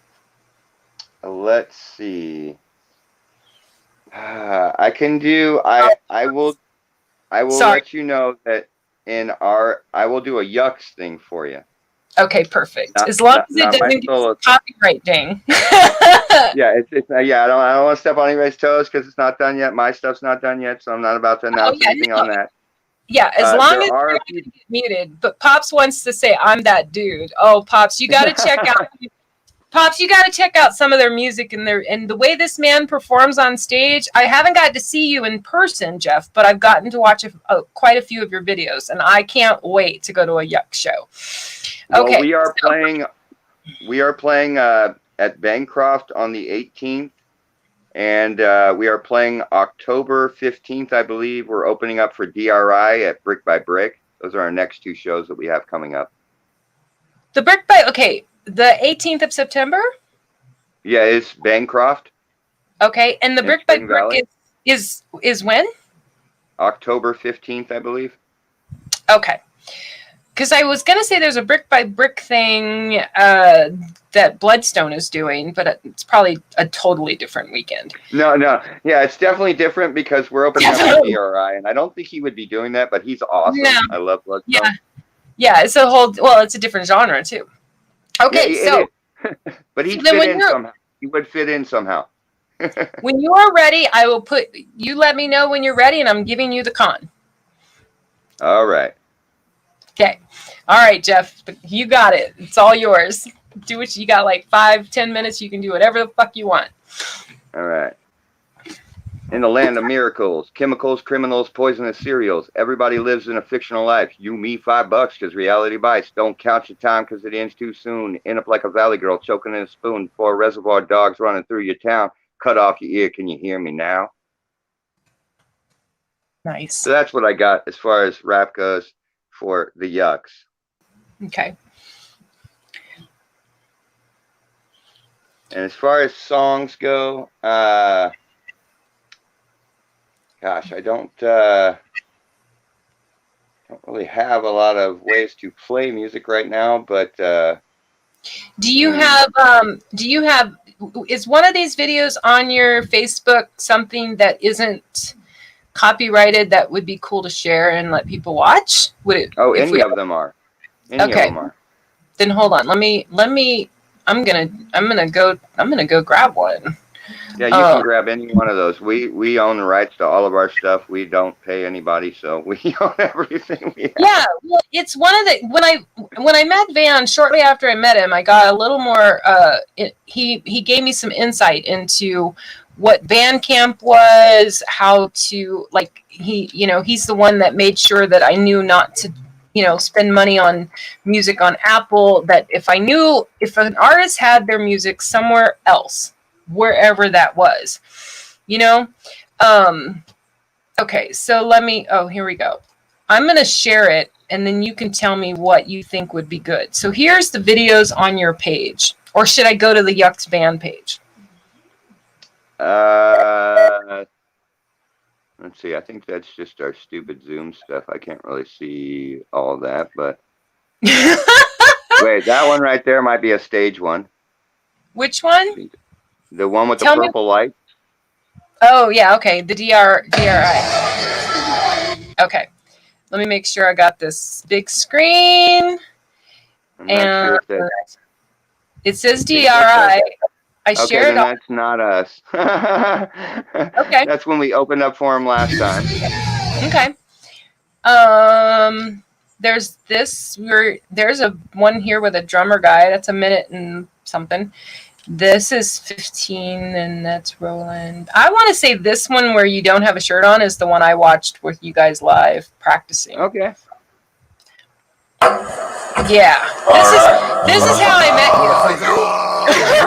Let's see. I can do. I will let you know that I will do a Yucks thing for you. Okay, perfect. As long as it doesn't get copyright ding. Yeah, I don't want to step on anybody's toes because it's not done yet. My stuff's not done yet, so I'm not about to announce anything on that. Yeah, as long as you're not going to get muted. But Pops wants to say, I'm that dude. Oh, Pops, you got to check out. Pops, you got to check out some of their music and the way this man performs on stage. I haven't got to see you in person, Jeff, but I've gotten to watch quite a few of your videos, and I can't wait to go to a Yuck show. Okay, well, we are playing at Bancroft on the 18th, and we are playing October 15th, I believe. We're opening up for DRI at Brick by Brick. Those are our next 2 shows that we have coming up. The 18th of September? Yeah, it's Bancroft. Okay, and the Brick by Brick is when? October 15th, I believe. Okay. Because I was going to say there's a Brick by Brick thing that Bloodstone is doing, but it's probably a totally different weekend. No. Yeah, it's definitely different because we're opening up for DRI, and I don't think he would be doing that, but he's awesome. No. I love Bloodstone. Yeah, it's a different genre, too. Okay, but he'd fit in somehow. He would fit in somehow. When you are ready, I will you let me know when you're ready, and I'm giving you the con. All right. Okay. All right, Jeff. You got it. It's all yours. Do what you got, like 5-10 minutes. You can do whatever the fuck you want. All right. In the land of miracles, chemicals, criminals, poisonous cereals, everybody lives in a fictional life. You, me, $5 because reality bites. Don't count your time because it ends too soon. End up like a valley girl choking in a spoon before a reservoir of dogs running through your town. Cut off your ear. Can you hear me now? Nice. So that's what I got as far as rap goes for the Yucks. Okay. And as far as songs go, gosh, I don't really have a lot of ways to play music right now, but do you have is one of these videos on your Facebook something that isn't copyrighted that would be cool to share and let people watch? Would it? Any of them are. Any of them are. Then hold on. Let me I'm gonna go grab one. Yeah, you can grab any one of those. We own the rights to all of our stuff. We don't pay anybody, so we own everything we have. Yeah, well, it's one of the when I met Van, shortly after I met him, I got a little more. He gave me some insight into what Bandcamp was, how to he's the one that made sure that I knew not to spend money on music on Apple. That if an artist had their music somewhere else, wherever that was, okay, so here we go. I'm going to share it, and then you can tell me what you think would be good. So here's the videos on your page. Or should I go to the Yucks band page? Let's see. I think that's just our stupid Zoom stuff. I can't really see all of that, but wait, that one right there might be a stage one. Which one? The one with the purple light. Oh yeah, okay. The DRI. Okay. Let me make sure I got this big screen. And sure it says DRI. I shared it. That's not us. Okay. That's when we opened up for him last time. Okay. There's there's a one here with a drummer guy. That's a minute and something. This is 15, and that's Roland. I want to say this one where you don't have a shirt on is the one I watched with you guys live practicing. Okay. Yeah. This is how I met you.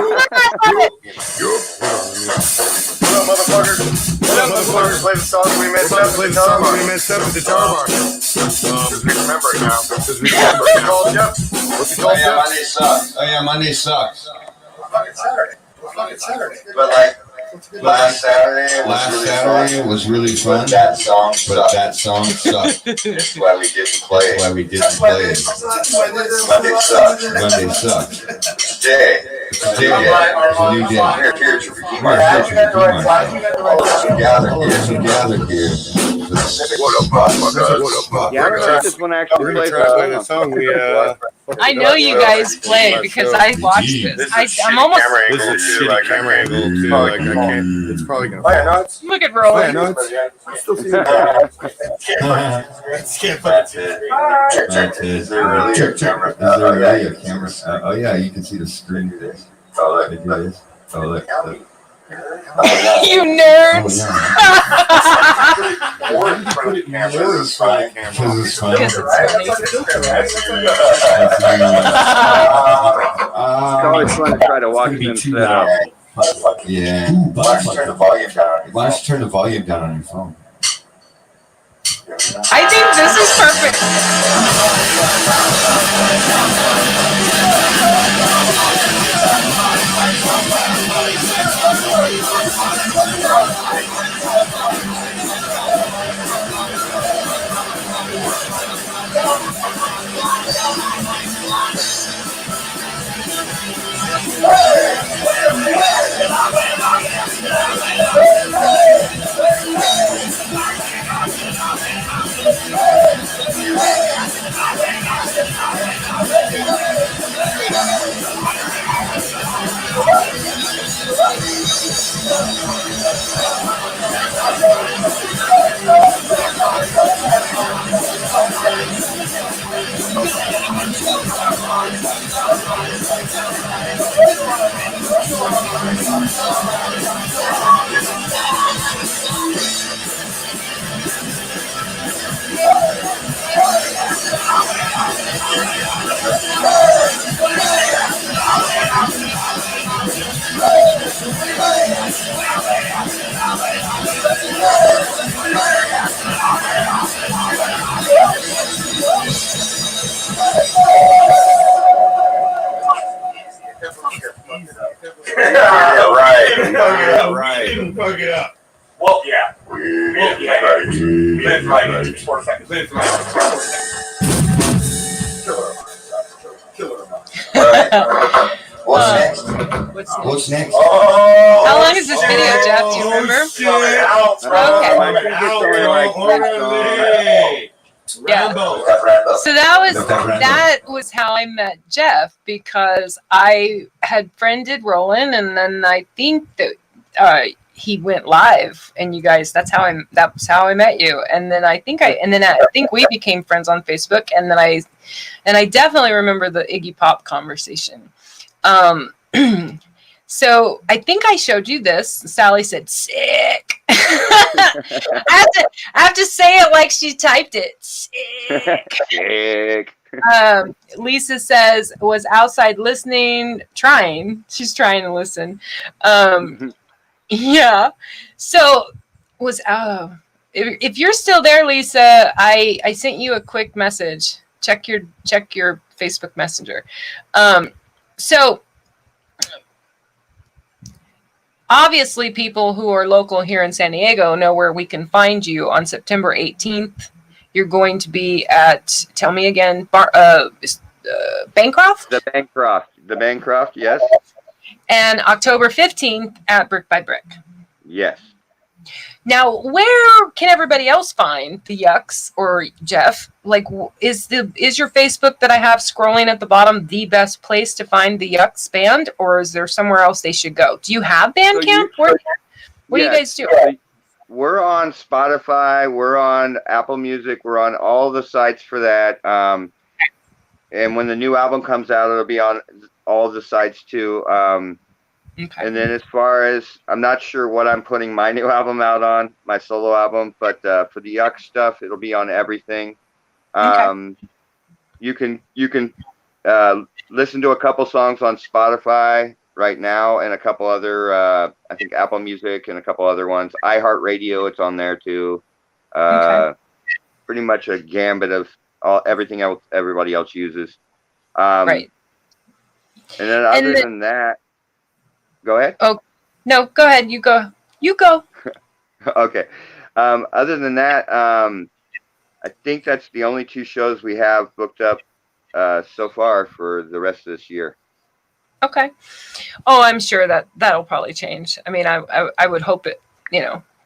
What up, motherfuckers? Play the song we messed up at the guitar bar. Just remember it now. What's it called, Jeff? What's it called, Jeff? Monday sucks. Oh yeah, Monday sucks. Fucking Saturday. But last Saturday was really fun. But that song sucked. That's why we didn't play it. Monday sucks. Today is a new day. Here's your redeemer. Gathered here. What up, motherfuckers? Yeah, I think this one actually plays the song. I know you guys play because I watched this. I'm almost. This is a shitty camera angle too. Like I can't. It's probably gonna. Look at Roland. I still see it. Is there really a camera? Oh yeah, you can see the screen. Oh look. Oh look. You nerds. Because it's funny. Because it's funny. It's always fun to try to watch them set up. Yeah. Why don't you turn the volume down on your phone? I think this is perfect. Yeah, right. Right. Didn't fuck it up. Well, yeah. Live like 4 seconds. Killer. What's next? What's What's next? Oh. How long is this video, Jeff? Do you remember? Shit. Okay. I think it's only like Orderly. Yeah. Rambo. So that was how I met Jeff, because I had friended Roland, and then I think that he went live, and you guys, that's how I met you. And then I think we became friends on Facebook, and then I definitely remember the Iggy Pop conversation. So I think I showed you this. Sally said, sick. I have to say it like she typed it. Sick. Sick. Lisa says, was outside listening, she's trying to listen. Yeah. So if you're still there, Lisa, I sent you a quick message. Check your Facebook Messenger. So obviously, people who are local here in San Diego know where we can find you on September 18th. You're going to be at, tell me again, Bancroft? The Bancroft, yes. And October 15th at Brick by Brick. Yes. Now, where can everybody else find the Yucks or Jeff? Like, is your Facebook that I have scrolling at the bottom the best place to find the Yucks band, or is there somewhere else they should go? Do you have Bandcamp? What do you guys do? We're on Spotify. We're on Apple Music. We're on all the sites for that. And when the new album comes out, it'll be on all the sites too. Okay. And then as far as, I'm not sure what I'm putting my new album out on, my solo album, but for the Yuck stuff, it'll be on everything. Okay. You can listen to a couple songs on Spotify right now, and a couple other, I think Apple Music and a couple other ones. iHeartRadio, it's on there too. Okay. Pretty much a gambit of everything else everybody else uses. Right. And then other than that, go ahead. Oh, no, go ahead. You go. Okay. Other than that, I think that's the only 2 shows we have booked up so far for the rest of this year. Okay. Oh, I'm sure that'll probably change. I mean, I would hope it,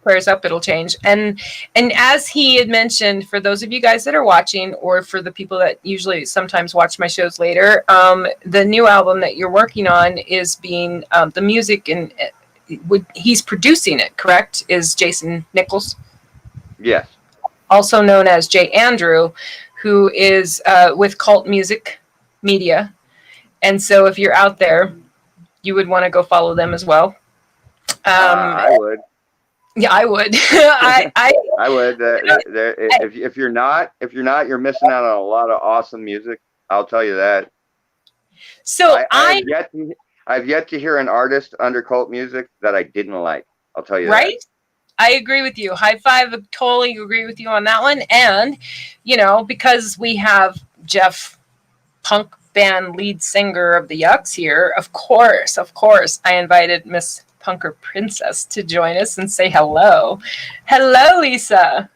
prayers up, it'll change. And as he had mentioned, for those of you guys that are watching, or for the people that usually sometimes watch my shows later, the new album that you're working on is being, the music, and he's producing it, correct? Is Jason Nichols? Yes. Also known as Jay Andrew, who is with Cult Music Media. And so if you're out there, you would want to go follow them as well. I would. Yeah, I would. I would. If you're not, you're missing out on a lot of awesome music. I'll tell you that. So I've yet to hear an artist under Cult Music that I didn't like. I'll tell you right? that. I agree with you. High five. Totally agree with you on that one. And, because we have Jeff, punk band lead singer of the Yucks here, of course, I invited Miss Punker Princess to join us and say hello. Hello, Lisa.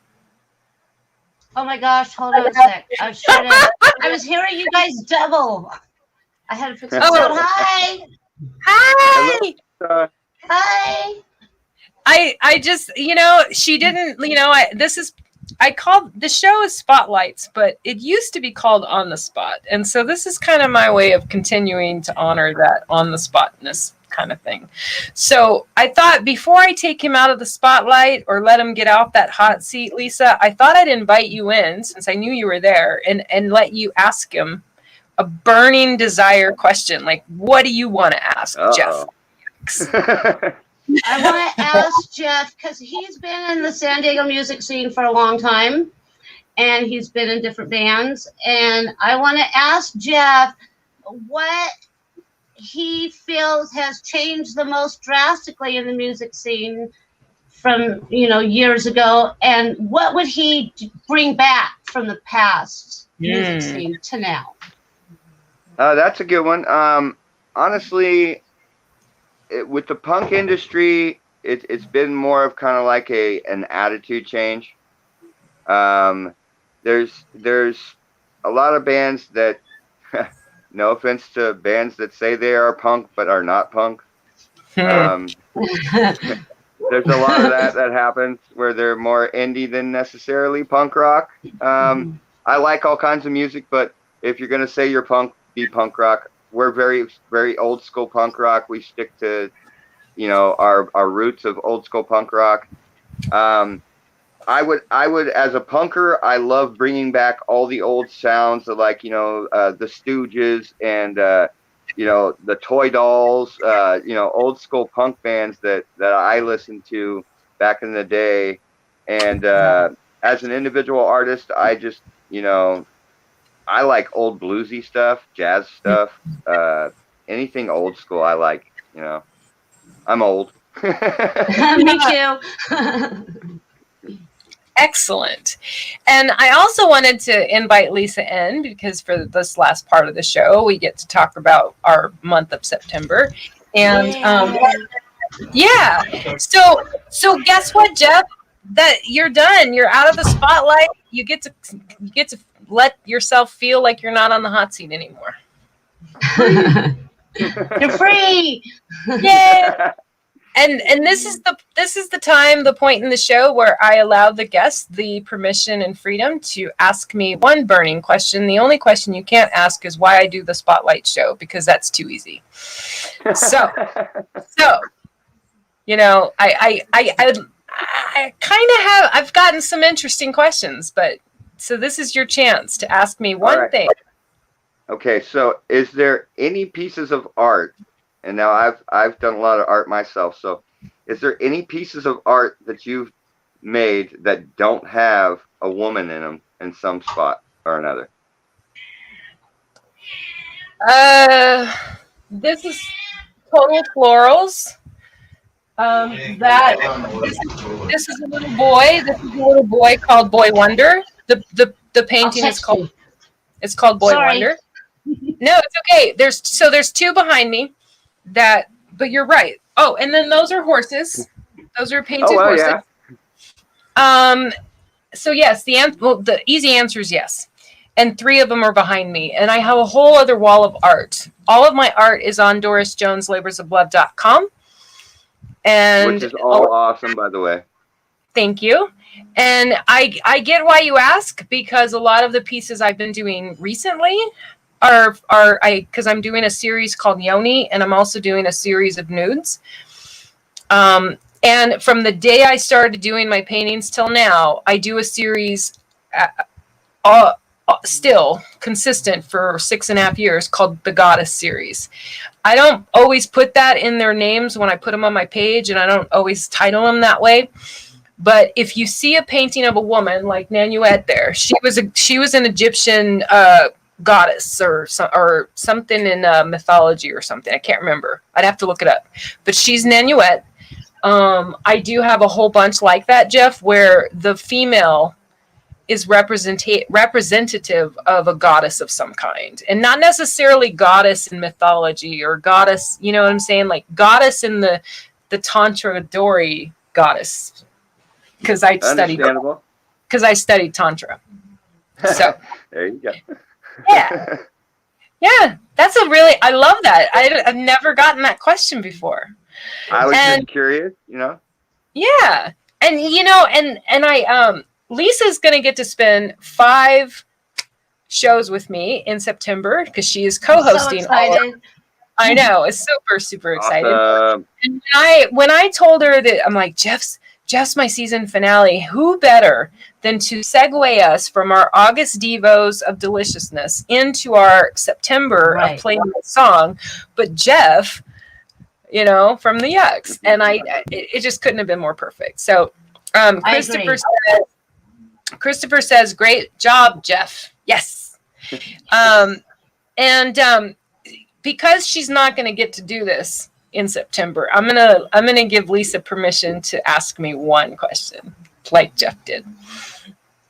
Oh my gosh, hold on a sec. I was hearing you guys double. I had to fix it. Oh. Hi. Hi. Hello. Hi. I just, she didn't, I called the show is Spotlights, but it used to be called On the Spot. And so this is kind of my way of continuing to honor that on the spotness kind of thing. So I thought before I take him out of the spotlight or let him get off that hot seat, Lisa, I thought I'd invite you in, since I knew you were there, and let you ask him a burning desire question. Like, what do you want to ask Jeff? I want to ask Jeff, because he's been in the San Diego music scene for a long time, and he's been in different bands. And I want to ask Jeff what he feels has changed the most drastically in the music scene from, years ago, and what would he bring back from the past music scene to now? That's a good one. Honestly, with the punk industry, it's been more of kind of like an attitude change. There's a lot of bands that, no offense to bands that say they are punk but are not punk. There's a lot of that happens where they're more indie than necessarily punk rock. I like all kinds of music, but if you're gonna say you're punk, be punk rock. We're very, very old school punk rock. We stick to, our roots of old school punk rock. I would, as a punker, I love bringing back all the old sounds of the Stooges and, the Toy Dolls, old school punk bands that I listened to back in the day. And as an individual artist, I just, I like old bluesy stuff, jazz stuff, anything old school I like, I'm old. Me too. Excellent. And I also wanted to invite Lisa in because for this last part of the show, we get to talk about our month of September. And so guess what, Jeff? That you're done. You're out of the spotlight. You get to let yourself feel like you're not on the hot seat anymore. You're free. Yay! And this is the time, the point in the show where I allow the guests the permission and freedom to ask me one burning question. The only question you can't ask is why I do the spotlight show, because that's too easy. So I kind of I've gotten some interesting questions, but so this is your chance to ask me one thing. Okay, so is there any pieces of art? And now I've done a lot of art myself. So is there any pieces of art that you've made that don't have a woman in them in some spot or another? This is Total Florals. This is a little boy. This is a little boy called Boy Wonder. The painting is called Boy Wonder. No, it's okay. There's two behind me. But you're right. Oh, and then those are horses. Those are painted horses. Yeah. So yes, the easy answer is yes. And 3 of them are behind me. And I have a whole other wall of art. All of my art is on DorisJonesLaborsOfLove.com. And which is all awesome, by the way. Thank you. And I get why you ask, because a lot of the pieces I've been doing recently because I'm doing a series called Yoni, and I'm also doing a series of nudes. And from the day I started doing my paintings till now, I do a series still consistent for 6.5 years called the Goddess series. I don't always put that in their names when I put them on my page, and I don't always title them that way. But if you see a painting of a woman like Nanuet there, she was an Egyptian goddess or something in mythology or something. I can't remember. I'd have to look it up. But she's Nanuet. I do have a whole bunch like that, Jeff, where the female is representative of a goddess of some kind, and not necessarily goddess in mythology or goddess, you know what I'm saying? Like goddess in the Tantra Dori goddess. Because I studied Tantra. So there you go. Yeah, that's I love that. I've never gotten that question before. I was just curious, Yeah, and I Lisa's gonna get to spend 5 shows with me in September because she is co-hosting. I know, it's super excited. Awesome. And when I told her that, I'm like, Jeff's my season finale. Who better than to segue us from our August Devos of deliciousness into our September of playing the song, but Jeff, you know, from the Yucks. And it just couldn't have been more perfect. So Christopher says, great job, Jeff. Yes. Because she's not going to get to do this in September, I'm gonna give Lisa permission to ask me one question, like Jeff did.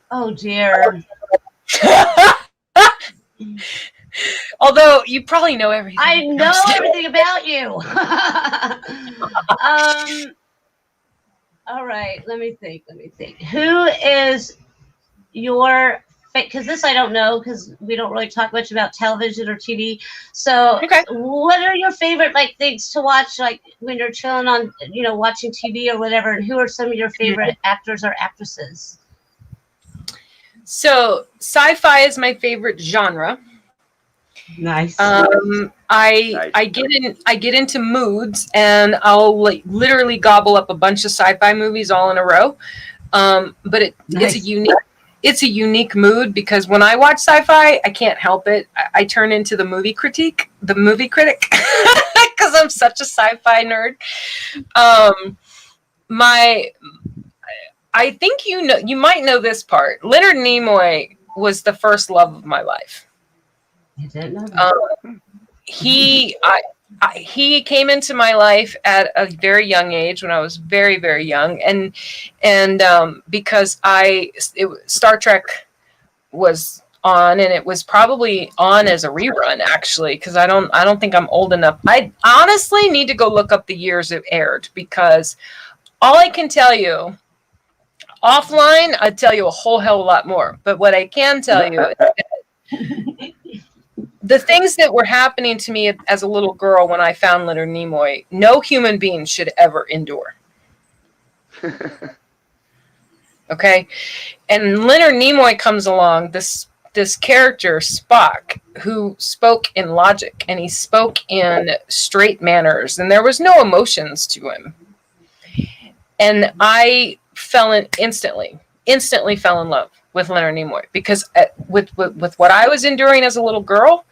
Oh dear. Although you probably know everything. I know everything about you. All right, let me think. Who is your, because this I don't know, because we don't really talk much about television or TV. So what are your favorite like things to watch, like when you're chilling on, you know, watching TV or whatever, and who are some of your favorite actors or actresses? So sci-fi is my favorite genre. Nice. I get into moods, and I'll like literally gobble up a bunch of sci-fi movies all in a row. But it's a unique mood, because when I watch sci-fi, I can't help it. I turn into the movie critic, because I'm such a sci-fi nerd. I think you might know this part. Leonard Nimoy was the first love of my life. I didn't know that. He came into my life at a very young age, when I was very, very young, and because Star Trek was on, and it was probably on as a rerun, actually, because I don't think I'm old enough. I honestly need to go look up the years it aired, because all I can tell you offline, I'd tell you a whole hell of a lot more. But what I can tell you is that the things that were happening to me as a little girl when I found Leonard Nimoy, no human being should ever endure. Okay? And Leonard Nimoy comes along, this character, Spock, who spoke in logic, and he spoke in straight manners, and there was no emotions to him. And I instantly fell in love with Leonard Nimoy, because with what I was enduring as a little girl,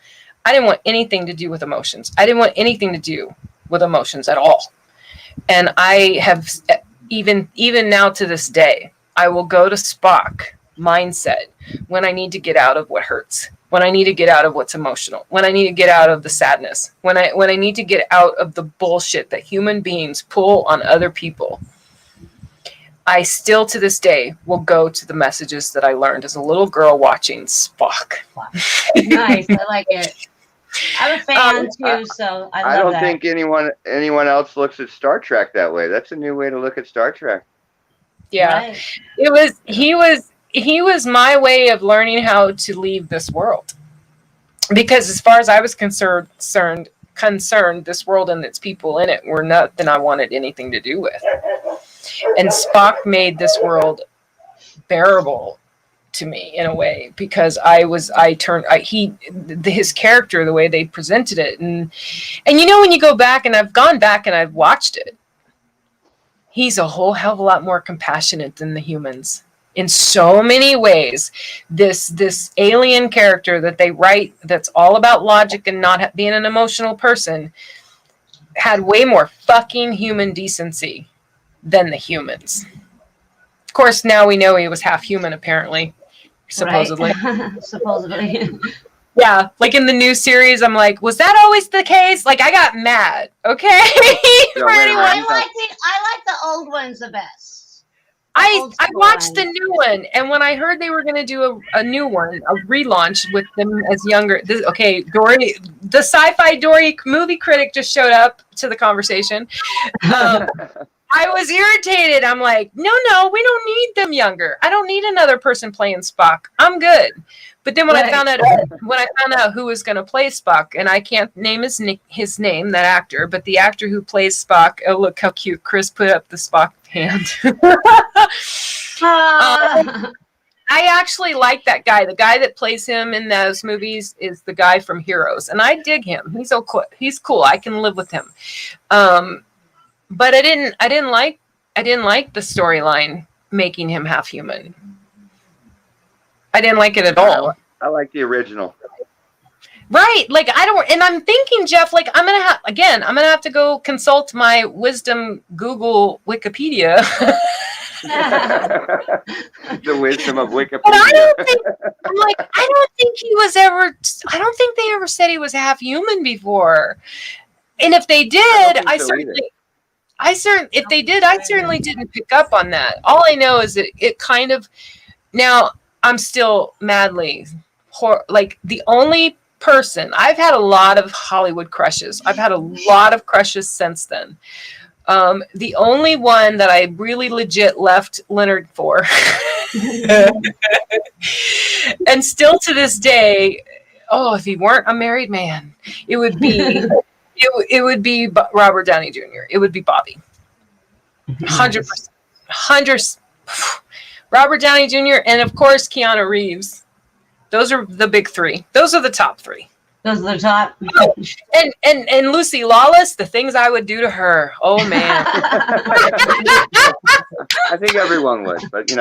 I didn't want anything to do with emotions. I didn't want anything to do with emotions at all. And I have, even now to this day, I will go to Spock mindset when I need to get out of what hurts, when I need to get out of what's emotional, when I need to get out of the sadness, when I need to get out of the bullshit that human beings pull on other people. I still, to this day, will go to the messages that I learned as a little girl watching Spock. Nice, I like it. I'm a fan too, so I love that. Think anyone else looks at Star Trek that way. That's a new way to look at Star Trek. Yeah, right. He was my way of learning how to leave this world, because as far as I was concerned, this world and its people in it were nothing I wanted anything to do with. And Spock made this world bearable to me in a way, because his character, the way they presented it, and you know, when you go back, and I've gone back and I've watched it, he's a whole hell of a lot more compassionate than the humans in so many ways. This alien character that they write, that's all about logic and not being an emotional person, had way more fucking human decency than the humans. Of course, now we know he was half human, apparently, supposedly. Right. Supposedly. Yeah, like in the new series, I'm like, was that always the case? Like, I got mad. Okay. I like the old ones the best. I watched the new one, and when I heard they were going to do a new one, a relaunch with them as younger. Dory, the sci-fi Dory movie critic, just showed up to the conversation. I was irritated. I'm like, no, we don't need them younger. I don't need another person playing Spock. I'm good. But then when I found out who was going to play Spock, and I can't name his name, that actor, but the actor who plays Spock, oh, look how cute Chris put up the Spock hand. I actually like that guy. The guy that plays him in those movies is the guy from Heroes, and I dig him. He's cool. I can live with him. But I didn't like the storyline making him half human. I didn't like it at all. I like the original. Right. Like I don't, and I'm thinking, Jeff, like I'm going to have to go consult my wisdom Google Wikipedia. The wisdom of Wikipedia. But I don't think I don't think they ever said he was half human before. And if they did, if they did, I certainly didn't pick up on that. All I know is that it kind of, now I'm still madly, like the only person, I've had a lot of Hollywood crushes. I've had a lot of crushes since then. The only one that I really legit left Leonard for, and still to this day, if he weren't a married man, it would be it would be Robert Downey Jr. It would be Bobby. 100%. Robert Downey Jr. and of course Keanu Reeves. Those are the big three. Those are the top three. Those are the top. And Lucy Lawless, the things I would do to her. Oh man. I think everyone would, but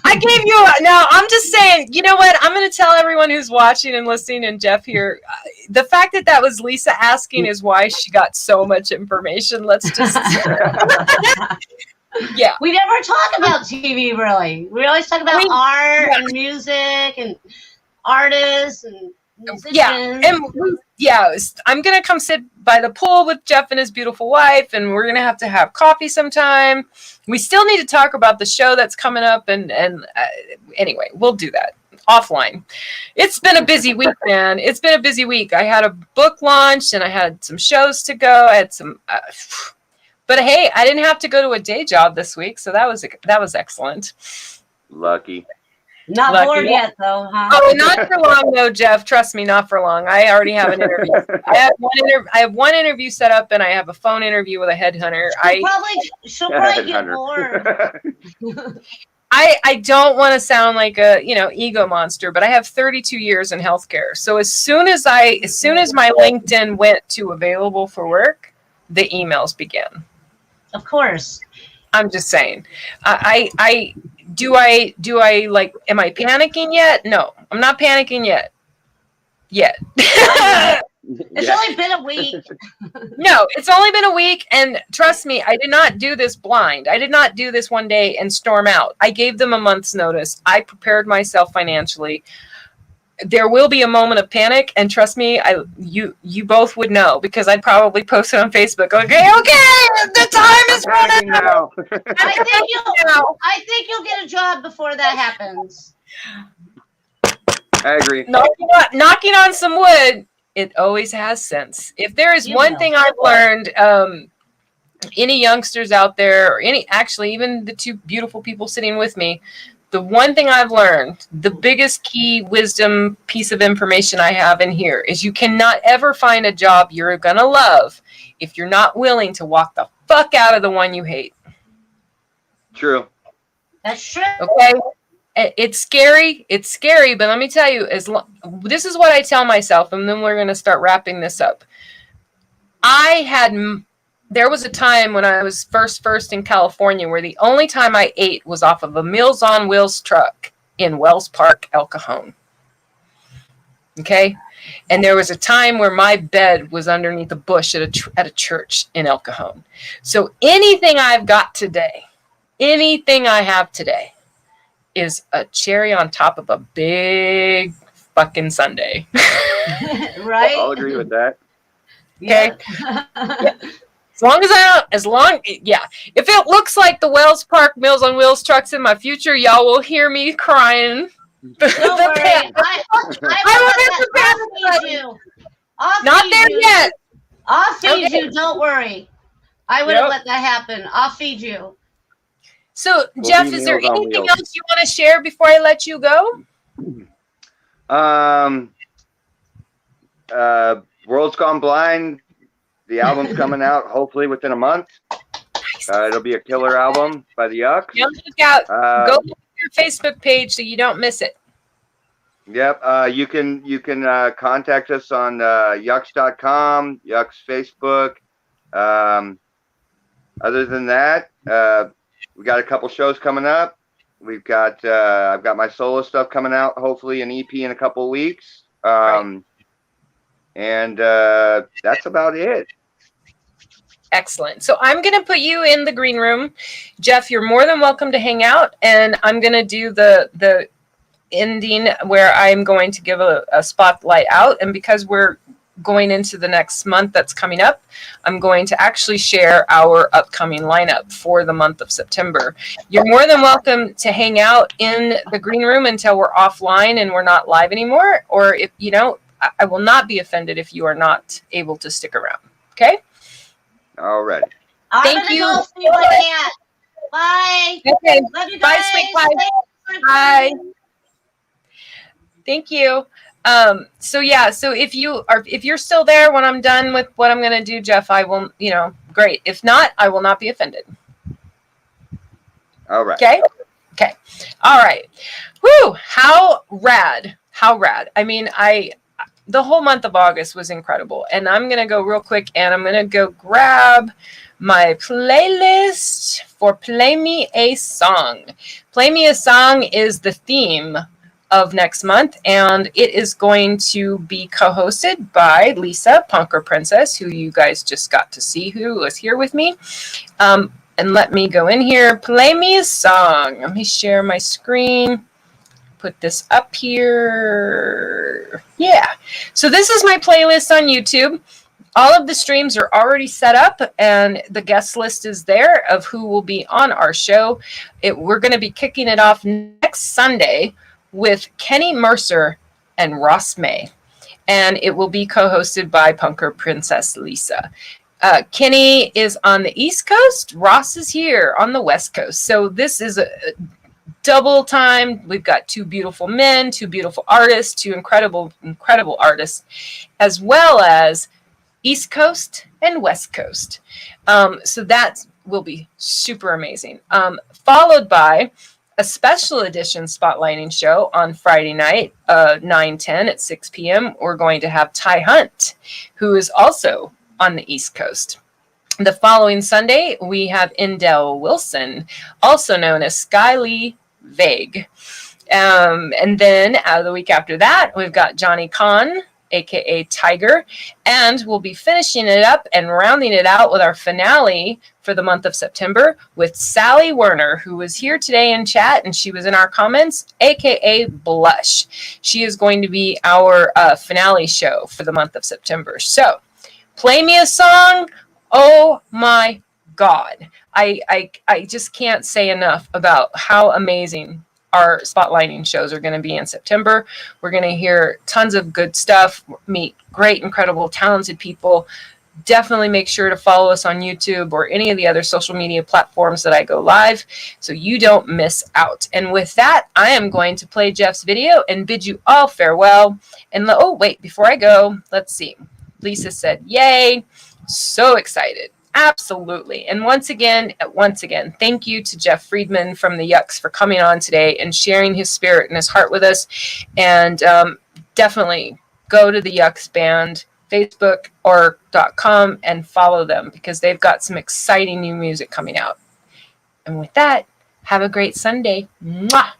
I gave you now. I'm just saying. You know what? I'm going to tell everyone who's watching and listening, and Jeff here. The fact that was Lisa asking is why she got so much information. Let's just. Yeah. We never talk about TV really. We always talk about art and music and artists and musicians. Yeah, and I'm gonna come sit by the pool with Jeff and his beautiful wife, and we're gonna have to have coffee sometime. We still need to talk about the show that's coming up, and anyway, we'll do that offline. It's been a busy week, man. It's been a busy week. I had a book launch, and I had some shows to go. I had some, but hey, I didn't have to go to a day job this week, so that was excellent. Lucky. Not bored yet, though, huh? Oh, not for long, though, Jeff. Trust me, not for long. I already have an interview. I have one interview set up, and I have a phone interview with a headhunter. She'll probably get bored. I don't want to sound like a ego monster, but I have 32 years in healthcare. So as soon as my LinkedIn went to available for work, the emails began. Of course. I'm just saying. Do I am I panicking yet? No, I'm not panicking yet. It's only been a week. No, it's only been a week. And trust me, I did not do this blind. I did not do this one day and storm out. I gave them a month's notice. I prepared myself financially. There will be a moment of panic, and trust me, you both would know because I'd probably post it on Facebook. Okay, the time is running out. I think you'll get a job before that happens. I agree. Knocking on some wood, it always has sense. If there is one thing I've learned, any youngsters out there, or even the two beautiful people sitting with me. The one thing I've learned, the biggest key wisdom piece of information I have in here is you cannot ever find a job you're going to love if you're not willing to walk the fuck out of the one you hate. True. That's true. Okay? It's scary, but let me tell you, this is what I tell myself, and then we're going to start wrapping this up. There was a time when I was first in California where the only time I ate was off of a Meals on Wheels truck in Wells Park, El Cajon. Okay? And there was a time where my bed was underneath a bush at a church in El Cajon. So anything I have today is a cherry on top of a big fucking sundae. Right? I'll agree with that. Okay? Yeah. If it looks like the Wells Park Meals on Wheels trucks in my future, y'all will hear me crying. Don't worry. I'll feed you. Not there yet. I'll feed you. Don't worry. I wouldn't let that happen. I'll feed you. So, Jeff, is there anything else you want to share before I let you go? World's Gone Blind. The album's coming out hopefully within a month. It'll be a killer album by the Yucks. Go look at your Facebook page so you don't miss it. Yep. You can contact us on yucks.com, Yucks Facebook. Other than that, we got a couple shows coming up. We've got I've got my solo stuff coming out, hopefully an EP in a couple of weeks. Right. And that's about it. Excellent. So I'm going to put you in the green room. Jeff, you're more than welcome to hang out. And I'm going to do the ending where I'm going to give a spotlight out. And because we're going into the next month that's coming up, I'm going to actually share our upcoming lineup for the month of September. You're more than welcome to hang out in the green room until we're offline and we're not live anymore. Or if, you know, I will not be offended if you are not able to stick around. Okay? All right. Thank you. Go see my cat. Bye. Okay. Love you Bye, guys. sweet pie. Bye. Thank you. So if you're still there when I'm done with what I'm going to do, Jeff, I will, you know, great. If not, I will not be offended. All right. Okay. Okay. All right. Whew. How rad. How rad. I mean, the whole month of August was incredible. And I'm going to go real quick and I'm going to go grab my playlist for Play Me a Song. Play Me a Song is the theme of next month, and it is going to be co-hosted by Lisa, Punker Princess, who you guys just got to see, who was here with me. And let me go in here. Play Me a Song. Let me share my screen. Put this up here. Yeah. So this is my playlist on YouTube. All of the streams are already set up, and the guest list is there of who will be on our show. We're going to be kicking it off next Sunday with Kenny Mercer and Ross May. And it will be co-hosted by Punker Princess Lisa. Kenny is on the East Coast. Ross is here on the West Coast. So this is a double time. We've got two beautiful men, two beautiful artists, two incredible artists, as well as East Coast and West Coast. So that will be super amazing. Followed by a special edition spotlighting show on Friday night, 9/10 at 6 p.m. We're going to have Ty Hunt, who is also on the East Coast. The following Sunday, we have Indell Wilson, also known as Skyly Vague. And then the week after that, we've got Johnny Kahn, aka Tiger, and we'll be finishing it up and rounding it out with our finale for the month of September with Sally Werner, who was here today in chat, and she was in our comments, aka Blush. She is going to be our finale show for the month of September. So, Play Me a Song. Oh my God. I just can't say enough about how amazing our spotlighting shows are going to be in September. We're going to hear tons of good stuff, meet great, incredible, talented people. Definitely make sure to follow us on YouTube or any of the other social media platforms that I go live so you don't miss out. And with that, I am going to play Jeff's video and bid you all farewell. And oh, wait, before I go, let's see. Lisa said, yay. So excited. Absolutely. And once again, thank you to Jeff Freedman from the Yucks for coming on today and sharing his spirit and his heart with us. And definitely go to the Yucks Band, Facebook or .com, and follow them because they've got some exciting new music coming out. And with that, have a great Sunday. Mwah!